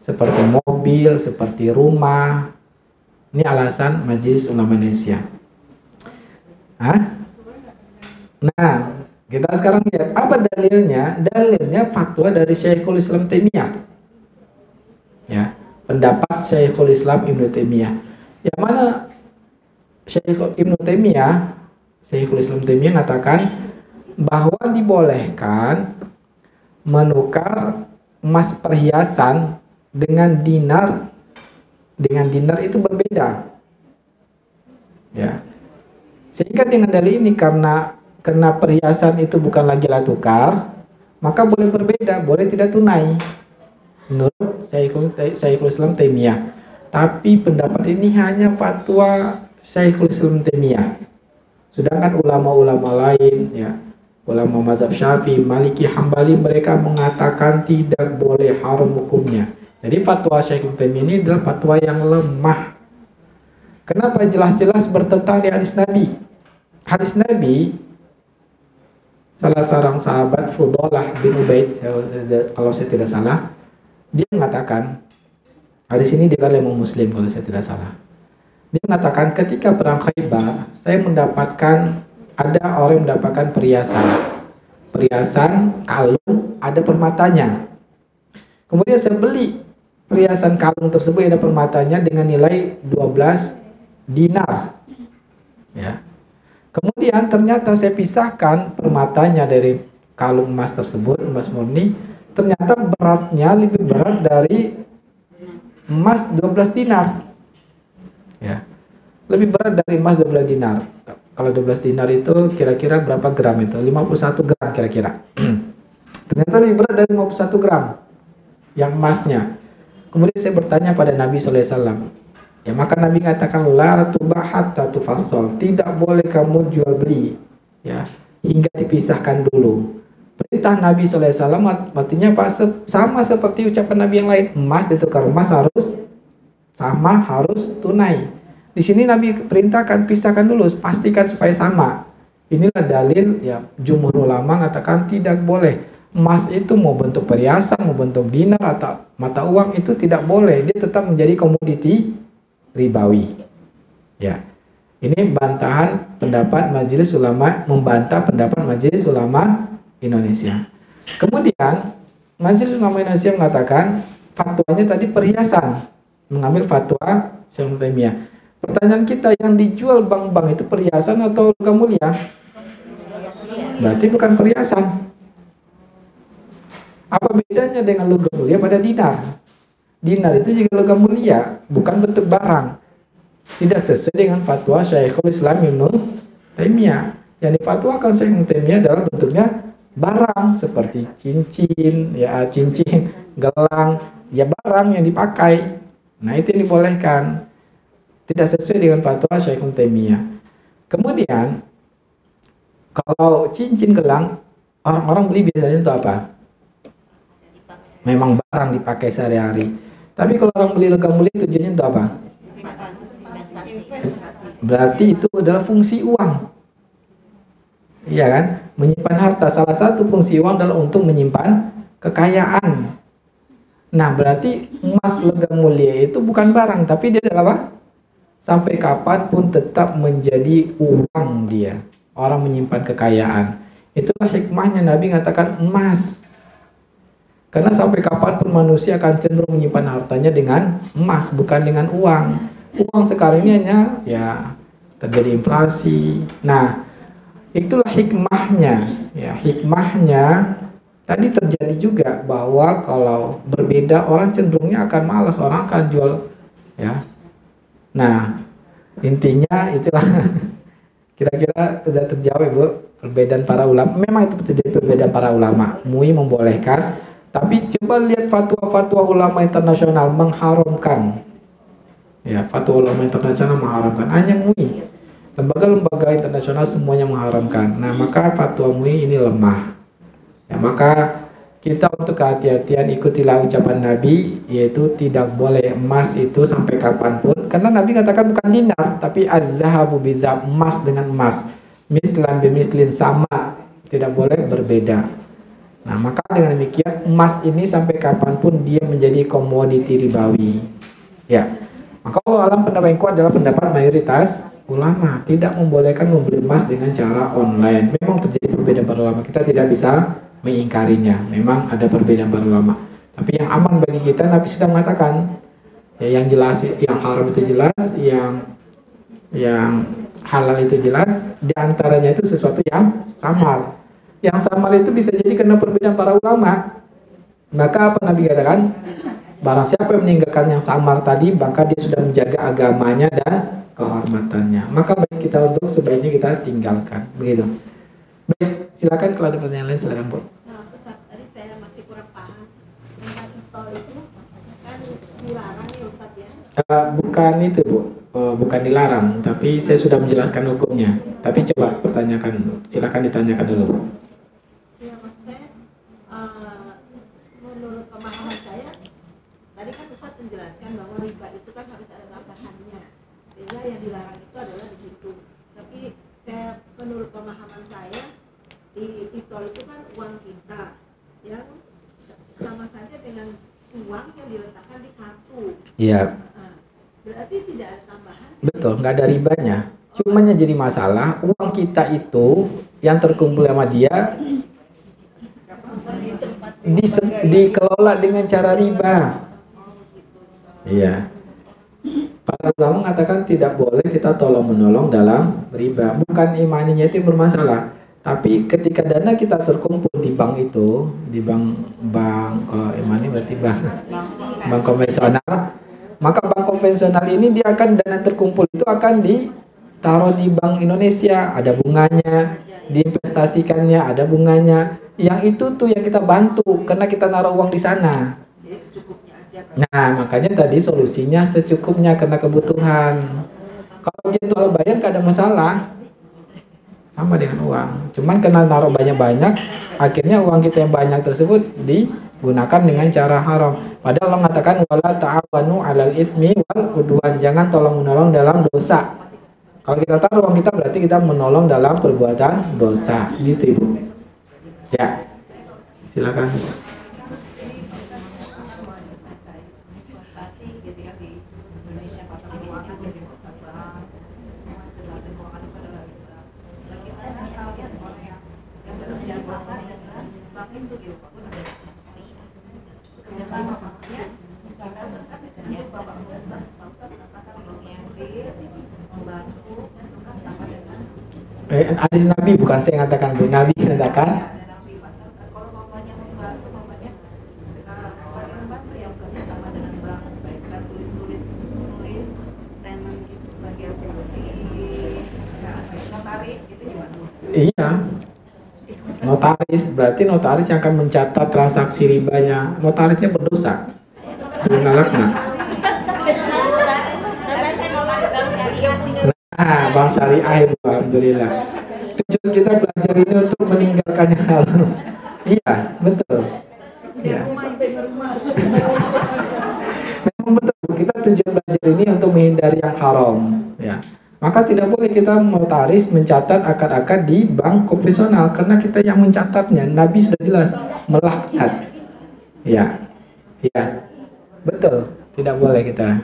seperti mobil, seperti rumah. Ini alasan Majelis Ulama Indonesia. Nah, kita sekarang lihat apa dalilnya. Dalilnya fatwa dari Syekhul Islam Taimiyah. Ya, pendapat Syekhul Islam Ibnu Taimiyah. Yang mana Syekhul Islam Taimiyah mengatakan bahwa dibolehkan menukar emas perhiasan dengan dinar itu berbeda. Ya. Sehingga dengan dalil ini karena perhiasan itu bukan lagi alat tukar, maka boleh berbeda, boleh tidak tunai. Menurut Syekhul Islam Taimiyah. tapi pendapat ini hanya fatwa Syekhul Islam Taimiyah. Sedangkan ulama-ulama lain, ya, ulama mazhab Syafi'i, Maliki, Hambali, mereka mengatakan tidak boleh, haram hukumnya. Jadi fatwa Syekhul Taimiyah ini adalah fatwa yang lemah. Kenapa? Jelas-jelas bertentangan di hadis Nabi. Hadis Nabi, salah seorang sahabat Fudalah bin Ubaid, kalau saya tidak salah, dia mengatakan, hadis ini diriwayatkan oleh Imam Muslim kalau saya tidak salah. Dia mengatakan ketika perang Khaybar, saya mendapatkan, ada orang yang mendapatkan perhiasan kalung, ada permatanya. Kemudian saya beli perhiasan kalung tersebut yang ada permatanya dengan nilai 12 dinar. Ya. Kemudian ternyata saya pisahkan permatanya dari kalung emas tersebut, emas murni, ternyata beratnya lebih berat dari emas 12 dinar. Ya. Lebih berat dari emas 12 dinar. Kalau 12 dinar itu kira-kira berapa gram itu? 51 gram kira-kira. Ternyata lebih berat dari 51 gram yang emasnya. Kemudian saya bertanya pada Nabi SAW. Ya, maka Nabi mengatakan la tubah hatta tufassal. Tidak boleh kamu jual beli, ya, hingga dipisahkan dulu. Perintah Nabi SAW artinya apa? Sama seperti ucapan Nabi yang lain. Emas ditukar emas harus sama, harus tunai. Di sini Nabi perintahkan pisahkan dulu, pastikan supaya sama. Inilah dalil, ya, jumhur ulama mengatakan tidak boleh. Emas itu mau bentuk perhiasan, mau bentuk dinar atau mata uang itu tidak boleh. Dia tetap menjadi komoditi ribawi. Ya. Ini bantahan pendapat Majelis Ulama, membantah pendapat Majelis Ulama Indonesia. Kemudian Majelis Ulama Indonesia mengatakan fatwanya tadi perhiasan, mengambil fatwa Syekhul Taimiyah. Pertanyaan kita, yang dijual bank-bank itu perhiasan atau logam mulia? Berarti bukan perhiasan. Apa bedanya dengan logam mulia pada dinar? Dinar itu juga logam mulia, bukan bentuk barang. Tidak sesuai dengan fatwa Syekhul Islam Ibnu Taimiyah. Yang difatwakan Syekhul Taimiyah adalah bentuknya barang seperti cincin, ya, cincin, gelang, ya, barang yang dipakai. Nah, itu yang dibolehkan. Tidak sesuai dengan fatwa Syekhul Taimiyah. Kemudian kalau cincin, gelang, orang-orang beli biasanya untuk apa? Memang barang dipakai sehari-hari. Tapi kalau orang beli logam mulia tujuannya untuk apa? Berarti itu adalah fungsi uang. Iya kan? Menyimpan harta. Salah satu fungsi uang adalah untuk menyimpan kekayaan. Nah, berarti emas logam mulia itu bukan barang, tapi dia adalah apa? Sampai kapanpun tetap menjadi uang dia. Orang menyimpan kekayaan. Itulah hikmahnya Nabi mengatakan emas. Karena sampai kapanpun manusia akan cenderung menyimpan hartanya dengan emas, bukan dengan uang. Uang sekarang ini hanya, ya, terjadi inflasi. Nah, itulah hikmahnya. Ya, hikmahnya tadi terjadi juga bahwa kalau berbeda orang cenderungnya akan malas, orang akan jual, ya. Nah, intinya itulah. Kira-kira sudah terjawab, Ibu, perbedaan para ulama. Memang itu terjadi perbedaan para ulama. MUI membolehkan, tapi coba lihat fatwa-fatwa ulama internasional mengharamkan. Ya, fatwa ulama internasional mengharamkan. Hanya MUI. Lembaga-lembaga internasional semuanya mengharamkan. Nah, maka fatwa MUI ini lemah. Ya, maka kita untuk kehati-hatian ikutilah ucapan Nabi, yaitu tidak boleh emas itu sampai kapanpun. Karena Nabi katakan bukan dinar, tapi az-zahabu bizahab, emas dengan emas. Mislan bimislin, sama, tidak boleh berbeda. Nah, maka dengan demikian emas ini sampai kapanpun dia menjadi komoditi ribawi. Ya, maka Allah alam pendapat yang kuat adalah pendapat mayoritas ulama, tidak membolehkan membeli emas dengan cara online. Memang terjadi perbedaan para ulama, kita tidak bisa mengingkarinya. Memang ada perbedaan para ulama, tapi yang aman bagi kita, Nabi sudah mengatakan, ya, yang jelas, yang haram itu jelas, yang halal itu jelas. Di antaranya itu sesuatu yang samar. Yang samar itu bisa jadi karena perbedaan para ulama. Maka apa Nabi katakan? Barang siapa yang meninggalkan yang samar tadi, maka dia sudah menjaga agamanya dan kehormatannya. Maka baik kita untuk sebaiknya kita tinggalkan. Begitu. Baik, silakan kalau ada pertanyaan lain, silakan, Bu. Nah, Ustaz, tadi saya masih kurang paham. Tentang itu kan dilarang ya, Ustaz, ya. Bukan itu Bu, bukan dilarang, tapi saya sudah menjelaskan hukumnya. Tapi coba pertanyakan, silakan ditanyakan dulu. Ya, maksud saya, menurut pemahaman saya, tadi kan Ustaz menjelaskan bahwa riba itu kan harus ada tambahannya, sehingga yang dilarang itu adalah di situ. Tapi menurut pemahaman saya, di tol itu kan uang kita yang sama saja dengan uang yang diletakkan di kartu. Iya. Berarti tidak ada tambahan. Betul, nggak ada ribanya. Cuma yang jadi masalah, uang kita itu yang terkumpul sama dia dikelola dengan cara riba. Iya. Para ulama mengatakan tidak boleh kita tolong menolong dalam riba. Bukan imaninya itu yang bermasalah, tapi ketika dana kita terkumpul di bank itu, di bank kalau imani berarti bank konvensional. Maka bank konvensional ini dia akan dana terkumpul itu akan ditaruh di Bank Indonesia, ada bunganya, diinvestasikannya, ada bunganya. Yang itu tuh yang kita bantu karena kita naruh uang di sana. Nah, makanya tadi solusinya secukupnya karena kebutuhan. Kalau dia jual bayar gak ada masalah. Sama dengan uang. Cuman karena naruh banyak-banyak, akhirnya uang kita yang banyak tersebut digunakan dengan cara haram. Padahal Allah mengatakan wala ta'awanu 'alal itsmi wal 'udwan, jangan tolong-menolong dalam dosa. Kalau kita taruh uang kita berarti kita menolong dalam perbuatan dosa. Gitu Ibu. Ya. Silakan. Hadis Nabi, bukan saya mengatakan, Bu. Nabi mengatakan iya, notaris, berarti notaris yang akan mencatat transaksi ribanya. Notarisnya berdosa. Laknat. Nah, bank syariah itu alhamdulillah. Tujuan kita belajar ini untuk meninggalkan yang haram. Iya, betul. Iya. Memang betul. Kita tujuan belajar ini untuk menghindari yang haram. Ya. Maka tidak boleh kita notaris mencatat akad-akad di bank konvensional karena kita yang mencatatnya. Nabi sudah jelas melaknat. Ya, ya, betul. Tidak boleh kita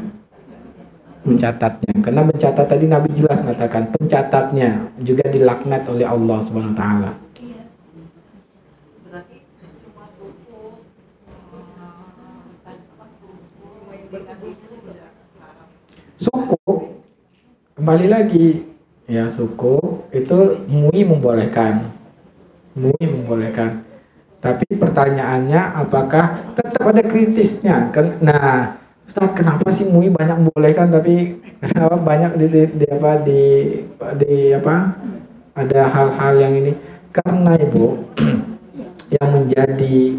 mencatatnya karena mencatat tadi Nabi jelas mengatakan pencatatnya juga dilaknat oleh Allah Subhanahu Wa Taala. Suku kembali lagi ya, suku itu MUI membolehkan, tapi pertanyaannya apakah tetap ada kritisnya kan? Nah, Ustaz, kenapa sih MUI banyak membolehkan tapi banyak ada hal-hal yang ini? Karena Ibu yang menjadi,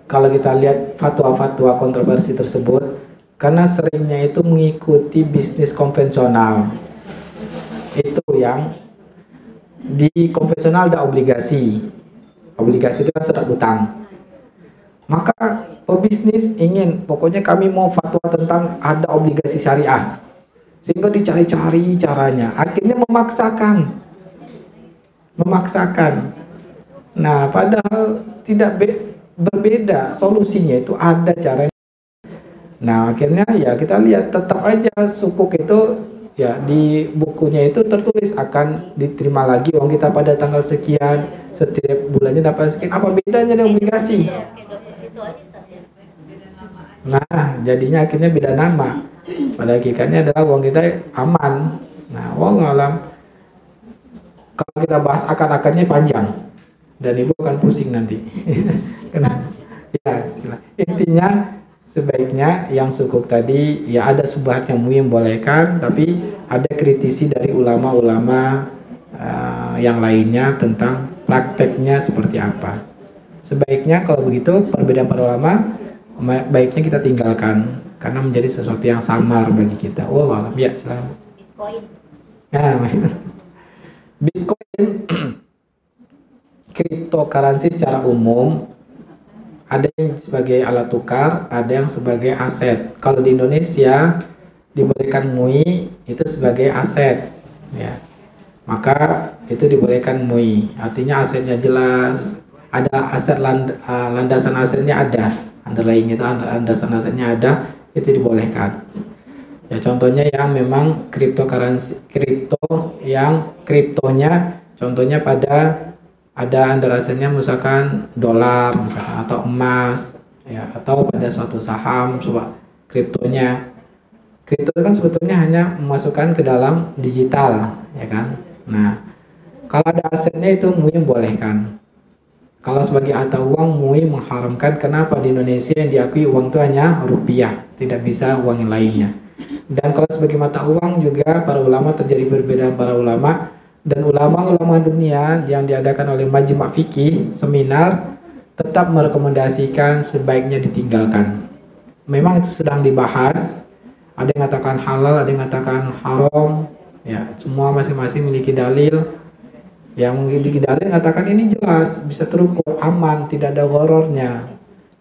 kalau kita lihat fatwa-fatwa kontroversi tersebut, karena seringnya itu mengikuti bisnis konvensional. Itu yang di konvensional ada obligasi itu kan surat utang. Maka pebisnis ingin, pokoknya kami mau fatwa tentang ada obligasi syariah, sehingga dicari-cari caranya, akhirnya memaksakan. Nah, padahal tidak berbeda solusinya, itu ada caranya. Nah, akhirnya ya kita lihat tetap aja sukuk itu ya di bukunya itu tertulis akan diterima lagi uang kita pada tanggal sekian, setiap bulannya dapat sekian. Apa bedanya dengan obligasi? Nah, jadinya akhirnya beda nama. Pada hakikatnya adalah uang kita aman. Nah, wallahualam. Kalau kita bahas akad-akadnya panjang dan Ibu akan pusing nanti. Ya, intinya sebaiknya yang sukuk tadi ya ada subhat yang membolehkan, tapi ada kritisi dari ulama-ulama yang lainnya tentang prakteknya seperti apa. Sebaiknya kalau begitu perbedaan para ulama baiknya kita tinggalkan. karena menjadi sesuatu yang samar bagi kita. Wallah alam. Ya, silakan. Bitcoin. Nah, Bitcoin cryptocurrency secara umum ada yang sebagai alat tukar, ada yang sebagai aset. Kalau di Indonesia dibolehkan MUI itu sebagai aset, ya. Maka itu dibolehkan MUI. Artinya asetnya jelas, ada aset landasan asetnya ada, underlying itu landasan asetnya ada, itu dibolehkan. Ya contohnya yang memang cryptocurrency, kriptonya contohnya pada ada underlyingnya misalkan dolar misalkan atau emas ya, atau pada suatu saham coba kriptonya. Kripto itu kan sebetulnya hanya memasukkan ke dalam digital ya kan. Nah kalau ada asetnya itu MUI membolehkan. Kalau sebagai mata uang MUI mengharamkan. Kenapa? Di Indonesia yang diakui uang itu hanya rupiah, tidak bisa uang yang lainnya. Dan kalau sebagai mata uang juga para ulama terjadi perbedaan para ulama, dan ulama-ulama dunia yang diadakan oleh Majma' Fikih seminar tetap merekomendasikan sebaiknya ditinggalkan. Memang itu sedang dibahas, ada yang mengatakan halal, ada yang mengatakan haram ya, semua masing-masing memiliki dalil. Yang memiliki dalil mengatakan ini jelas, bisa terukur, aman, tidak ada ghorornya.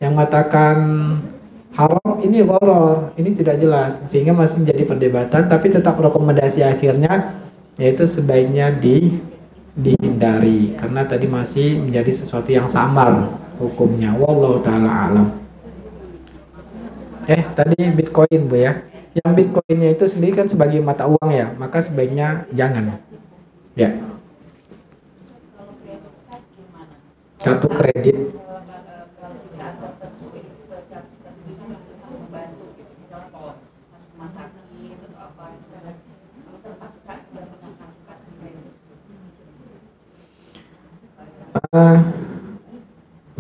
Yang mengatakan haram ini ghoror, ini tidak jelas, sehingga masih jadi perdebatan. Tapi tetap rekomendasi akhirnya yaitu sebaiknya dihindari karena tadi masih menjadi sesuatu yang samar hukumnya. Wallahu taala alam. Tadi Bitcoin Bu ya. Yang Bitcoinnya itu sendiri kan sebagai mata uang ya, maka sebaiknya jangan. Ya. Kartu kredit.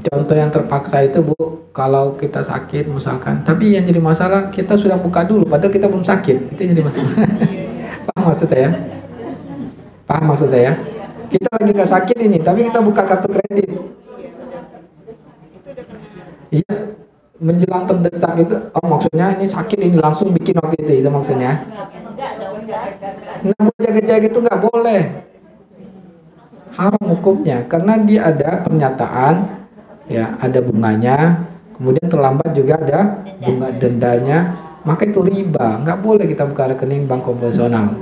Contoh yang terpaksa itu Bu, kalau kita sakit misalkan, tapi yang jadi masalah kita sudah buka dulu padahal kita belum sakit, itu yang jadi masalah. Paham maksud saya? Paham maksud saya? Kita lagi nggak sakit ini, tapi kita buka kartu kredit. Iya, menjelang terdesak itu, oh maksudnya ini sakit ini langsung bikin waktu itu maksudnya. Nah, buat jaga-jaga itu nggak boleh. Haram hukumnya karena dia ada pernyataan ya, ada bunganya, kemudian terlambat juga ada bunga dendanya, maka itu riba, nggak boleh kita buka rekening bank konvensional,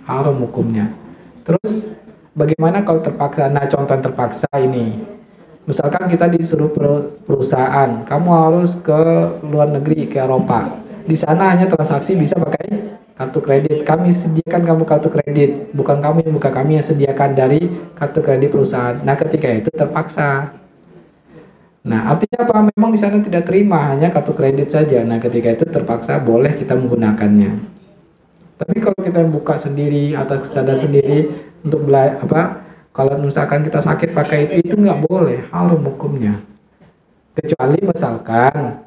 haram hukumnya. Terus bagaimana kalau terpaksa? Nah contoh terpaksa ini, misalkan kita disuruh perusahaan, kamu harus ke luar negeri, ke Eropa, di sana hanya transaksi bisa pakai kartu kredit, kami sediakan kamu kartu kredit, bukan kamu yang buka, kami yang sediakan dari kartu kredit perusahaan. Nah ketika itu terpaksa. Nah artinya apa? Memang di sana tidak terima, hanya kartu kredit saja. Nah ketika itu terpaksa boleh kita menggunakannya. Tapi kalau kita yang buka sendiri atas kesadaran sendiri untuk kalau misalkan kita sakit pakai itu nggak boleh, haram hukumnya. Kecuali misalkan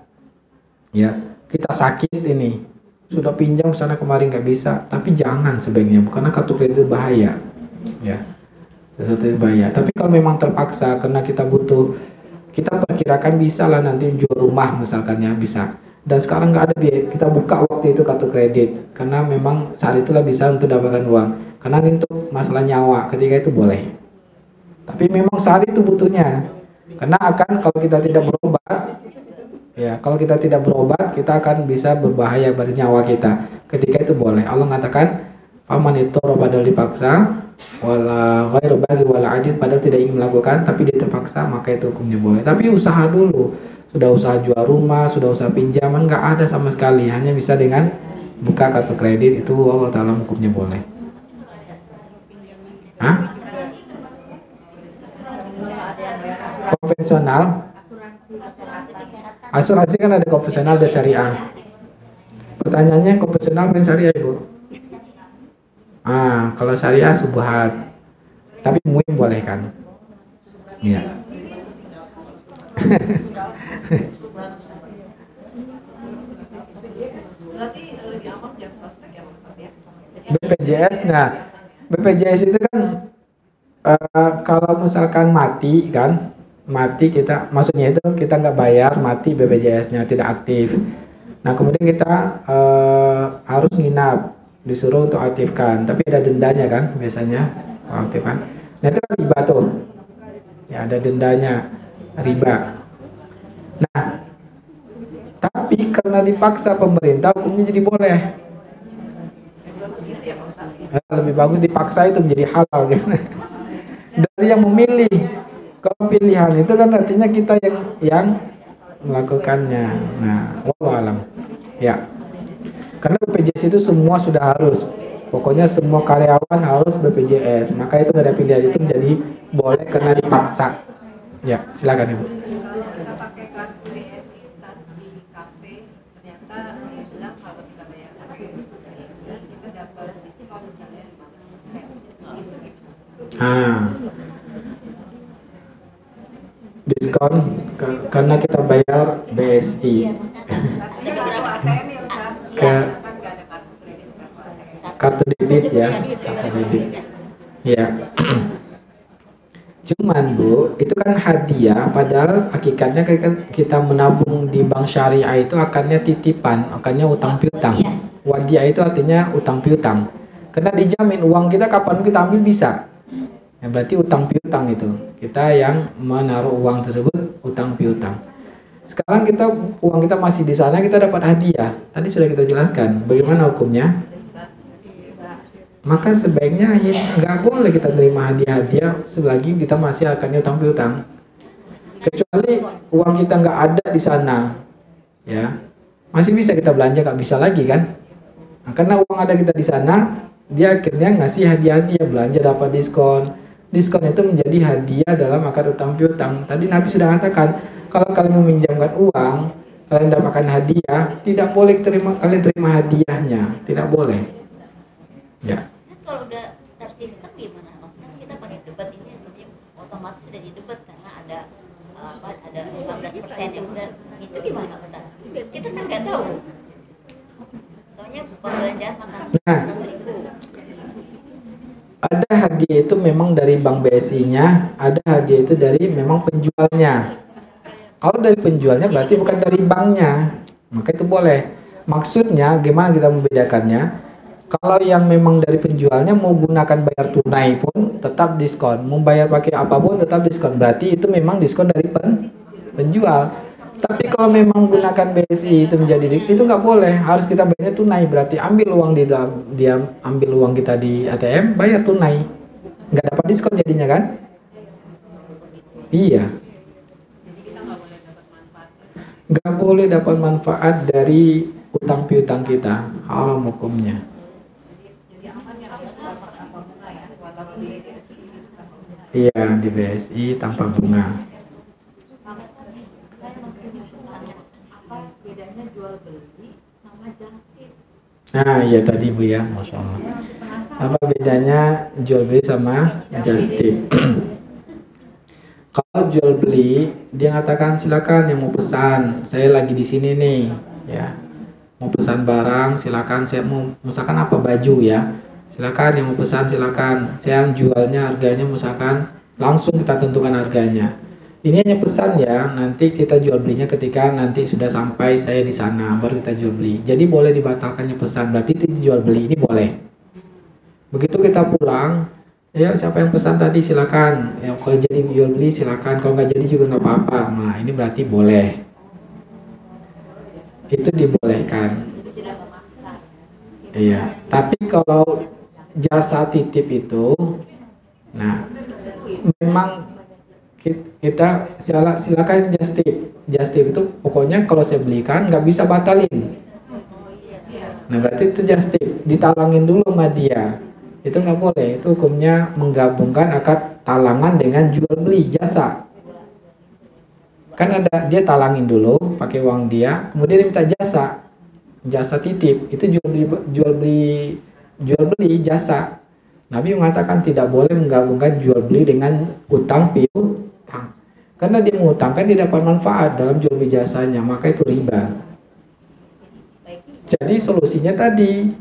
ya kita sakit ini, sudah pinjam sana kemarin nggak bisa, tapi jangan sebaiknya karena kartu kredit bahaya ya, sesuatu bahaya. Tapi kalau memang terpaksa karena kita butuh, kita perkirakan bisa lah nanti jual rumah misalkan ya, bisa, dan sekarang nggak ada biaya, kita buka waktu itu kartu kredit karena memang saat itulah bisa untuk dapatkan uang, karena ini untuk masalah nyawa, ketika itu boleh. Tapi memang saat itu butuhnya, karena akan kalau kita tidak berobat ya, kalau kita tidak berobat kita akan bisa berbahaya pada nyawa kita, ketika itu boleh. Allah mengatakan faman itu padahal dipaksa, wala ghairu baghi wala adil, padahal tidak ingin melakukan tapi dia terpaksa, maka itu hukumnya boleh. Tapi usaha dulu, sudah usaha jual rumah, sudah usaha pinjaman, nggak ada sama sekali, hanya bisa dengan buka kartu kredit, itu Allah Ta'ala hukumnya boleh. Hah? Konvensional, asuransi kan ada konvensional dan syariah. Pertanyaannya konvensional dan syariah Ibu? Kalau syariah subhat, tapi MUI boleh kan? Iya. Berarti lebih aman jam sostek ya maksudnya? BPJS, nah BPJS itu kan kalau misalkan mati kan, mati kita, maksudnya itu kita nggak bayar, mati BPJS-nya tidak aktif. Nah kemudian kita harus nginap, disuruh untuk aktifkan, tapi ada dendanya kan biasanya kalau aktifkan. Nah itu kan riba tuh, ya ada dendanya, riba. Nah tapi karena dipaksa pemerintah, hukumnya jadi boleh. Lebih bagus dipaksa itu menjadi halal gitu. Dari yang memilih. Kalau pilihan itu kan artinya kita yang melakukannya. Nah, wallahu alam. Ya. Karena BPJS itu semua sudah harus. Pokoknya semua karyawan harus BPJS. Maka itu nggak ada pilihan, itu menjadi boleh karena dipaksa. Ya, silakan Ibu. Kalau kita pakai kartu BSI saat di kafe, ternyata dia bilang kalau kita bayar kartu BSI kita dapat diskon misalnya 15%. Itu gimana? Diskon karena kita bayar BSI. Tapi kalau ATM ya Ustaz, Ke kan nggak ada kartu kredit, kartu ATM. kartu debit ya, kartu debit. Ya. Cuman Bu, itu kan hadiah, padahal hakikatnya kita menabung di bank syariah itu akannya titipan, akannya utang piutang. Wadiah itu artinya utang piutang. Karena dijamin uang kita kapan kita ambil bisa. Ya, berarti utang piutang itu. Kita yang menaruh uang tersebut utang piutang. Sekarang uang kita masih di sana, kita dapat hadiah. Tadi sudah kita jelaskan bagaimana hukumnya. Maka sebaiknya nggak boleh kita terima hadiah-hadiah selagi kita masih akan utang piutang. Kecuali uang kita nggak ada di sana, ya masih bisa kita belanja, nggak bisa lagi kan? Nah, karena uang ada kita di sana, dia akhirnya ngasih hadiah-hadiah, belanja dapat diskon. Diskon itu menjadi hadiah dalam akad utang piutang. Tadi Nabi sudah katakan, kalau kalian meminjamkan uang, kalian dapatkan hadiah, tidak boleh kalian terima hadiahnya, tidak boleh. Ya. Kalau udah tersistem gimana? Maksudnya kita pakai debat ini sebenarnya otomatis sudah di debat karena ada ada 15% yang udah itu gimana Ustaz? Kita kan nggak tahu. Soalnya pembelanjaan makan 100.000. Ada hadiah itu memang dari bank BSI-nya, ada hadiah itu dari memang penjualnya. Kalau dari penjualnya berarti bukan dari banknya, maka itu boleh. Maksudnya gimana kita membedakannya? Kalau yang memang dari penjualnya mau gunakan bayar tunai pun tetap diskon, mau bayar pakai apapun tetap diskon. Berarti itu memang diskon dari penjual. Tapi kalau memang gunakan BSI itu menjadi itu nggak boleh, harus kita bayar tunai. Berarti ambil uang dia ambil uang kita di ATM, bayar tunai, nggak dapat diskon jadinya kan? Iya. Jadi kita nggak boleh dapat manfaat. Nggak boleh dapat manfaat dari utang piutang kita, haram hukumnya. Iya, di BSI tanpa bunga. Apa bedanya jual beli sama just tip? Nah, iya tadi Bu ya, Masya Allah. Apa bedanya jual beli sama just tip? Kalau jual beli, dia mengatakan silakan yang mau pesan, saya lagi di sini nih, ya. Mau pesan barang, silakan. Saya mau misalkan apa, baju ya. Silakan yang mau pesan, silakan. Saya yang jualnya harganya misalkan langsung kita tentukan harganya. Ini hanya pesan ya, nanti kita jual belinya ketika nanti sudah sampai saya di sana baru kita jual beli. Jadi boleh dibatalkannya pesan, berarti itu jual beli ini boleh. Begitu kita pulang, ya siapa yang pesan tadi silakan. Ya kalau jadi jual beli silakan, kalau nggak jadi juga nggak apa-apa. Nah ini berarti boleh. Itu dibolehkan. Iya, tapi kalau jasa titip itu, nah memang kita silakan just tip. Just tip itu pokoknya kalau saya belikan nggak bisa batalin. Nah berarti itu just tip, ditalangin dulu sama dia. Itu nggak boleh, itu hukumnya menggabungkan akad talangan dengan jual beli jasa. Kan ada dia talangin dulu pakai uang dia, kemudian dia minta jasa titip, itu jual beli jasa. Nabi mengatakan tidak boleh menggabungkan jual beli dengan utang piutang. Karena dia mengutangkan dia dapat manfaat dalam jual beli jasanya, maka itu riba. Jadi solusinya tadi,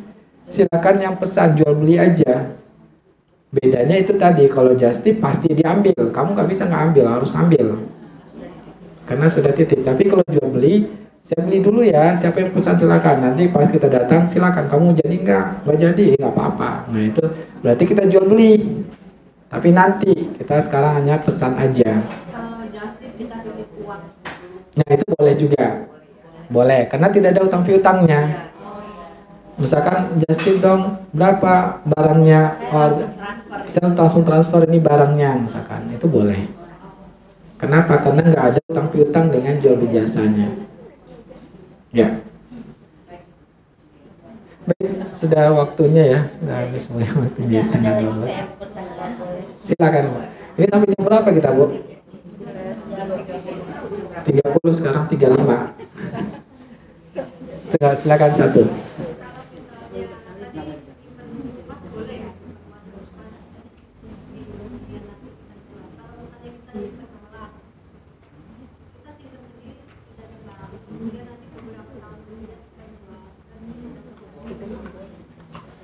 silakan yang pesan jual beli aja. Bedanya itu tadi, kalau just tip pasti diambil, kamu nggak bisa nggak ambil, harus ambil. Karena sudah titip. Tapi kalau jual beli, saya beli dulu ya, siapa yang pesan silakan. Nanti pas kita datang silakan, kamu jadi nggak jadi nggak apa-apa. Nah itu berarti kita jual beli. Tapi nanti kita sekarang hanya pesan aja. Kalau just tip kita titip uang. Nah itu boleh juga, boleh karena tidak ada utang piutangnya. Misalkan just tip dong berapa barangnya, saya langsung transfer ini barangnya misalkan, itu boleh. Kenapa? Karena nggak ada utang piutang dengan jual beli jasanya. Ya. Baik, sudah waktunya ya, sudah habis mulai waktunya setengah 12. Silakan Bu. Ini sampai jam berapa kita Bu? 30 sekarang 35. Silakan satu.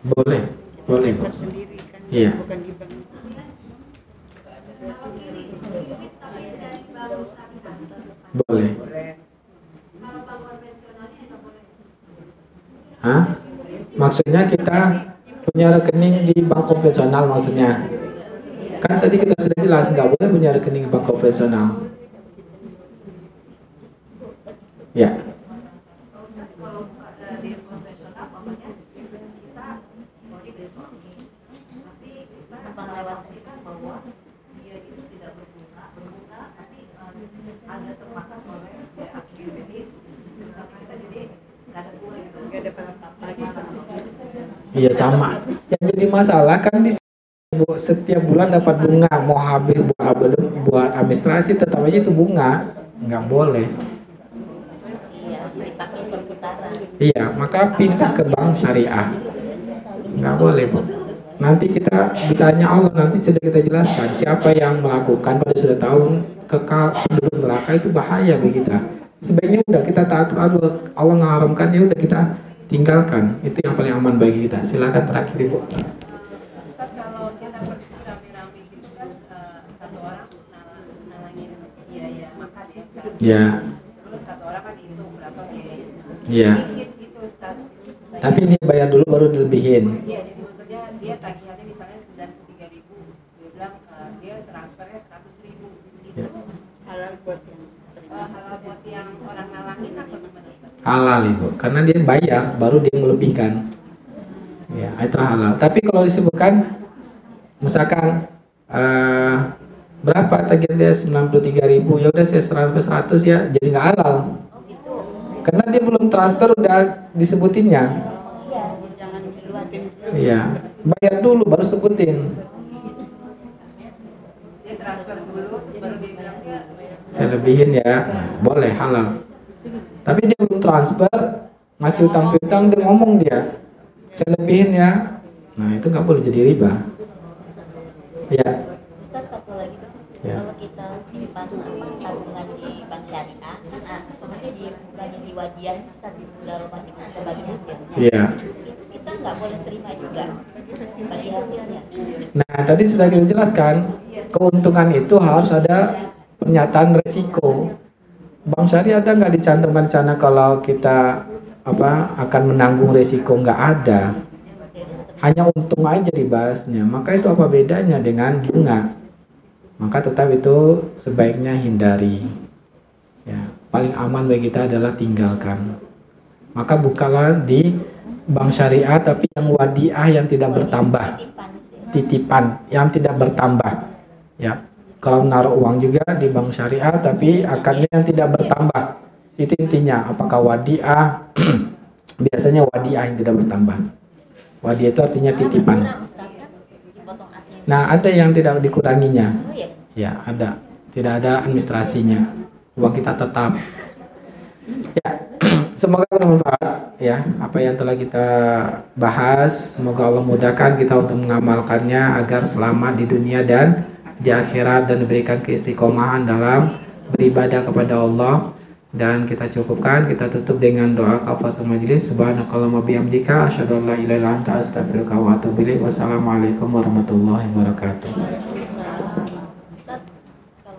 Boleh, boleh Bu. Iya. Boleh. Hah? Maksudnya kita punya rekening di bank konvensional maksudnya? Kan tadi kita sudah jelas nggak boleh punya rekening bank konvensional. Ya. Iya sama. Yang jadi masalah kan di Bu, setiap bulan dapat bunga, mau habis buat administrasi tetap aja itu bunga, nggak boleh. Iya, dipakai perputaran. Iya, maka pindah ke bank syariah. Nggak boleh Bu. Nanti kita ditanya Allah, nanti sudah kita jelaskan siapa yang melakukan pada sudah tahu kekal penduduk neraka itu bahaya bagi kita. Sebaiknya udah kita taat Allah mengharamkan, ya udah kita tinggalkan, itu yang paling aman bagi kita. Silakan terakhir Ibu. Ustaz, kalau kita pergi rame-rame gitu kan, satu orang nalangin biaya makan ya Ustaz. Ya. Terus satu orang kan hitung berapa biayanya. Ya. Sedikit gitu Ustaz. Tapi dia bayar dulu baru dilebihin. Iya, jadi maksudnya dia tagihannya misalnya 93.000, dia bilang dia transfernya 100.000. Itu halal buat yang orang nalangin atau gimana Ustaz? Halal Ibu, karena dia bayar baru dia melebihkan. Ya, itu halal. Tapi kalau disebutkan misalkan berapa tagihan saya 93.000, ya udah saya transfer 100 ya, jadi nggak halal. Karena dia belum transfer udah disebutinnya. jangan disebutin. Iya, bayar dulu baru sebutin. Dia transfer dulu terus baru dia bilang dia Saya lebihin ya, boleh halal. Tapi dia belum transfer, masih utang piutang, dia ngomong dia, saya lebihin ya. Nah itu nggak boleh jadi riba. Ya. Ustaz, satu lagi Bang. Ya. Kalau kita simpan tabungan di bank syariah, kan sebenarnya bukan di wadiah Ustaz, di Darul Fatimah ada bagi hasilnya. Iya. Itu kita nggak boleh terima juga bagi hasilnya. Nah tadi sudah kita jelaskan, keuntungan itu harus ada pernyataan resiko. Bank syariah ada nggak dicantumkan di sana kalau kita akan menanggung resiko? Nggak ada. Hanya untung aja dibahasnya. Maka itu apa bedanya dengan bunga? Maka tetap itu sebaiknya hindari. Ya, paling aman bagi kita adalah tinggalkan. Maka bukalah di bank syariah tapi yang wadiah yang tidak bertambah, titipan yang tidak bertambah. Ya, kalau naruh uang juga di bank syariah tapi akarnya yang tidak bertambah. Itu intinya. Apakah wadiah? Biasanya wadiah yang tidak bertambah. Wadiah itu artinya titipan. Nah, ada yang tidak dikuranginya. Ya, ada. Tidak ada administrasinya. Uang kita tetap. Ya, semoga bermanfaat ya apa yang telah kita bahas. Semoga Allah mudahkan kita untuk mengamalkannya agar selamat di dunia dan di akhirat dan diberikan keistiqomahan dalam beribadah kepada Allah. Dan kita cukupkan, kita tutup dengan doa kafaratul majlis. Subhanakallahumma bihamdika asyhadu an la ilaha illa anta astaghfiruka wa atubu ilaik. Wassalamualaikum warahmatullahi wabarakatuh.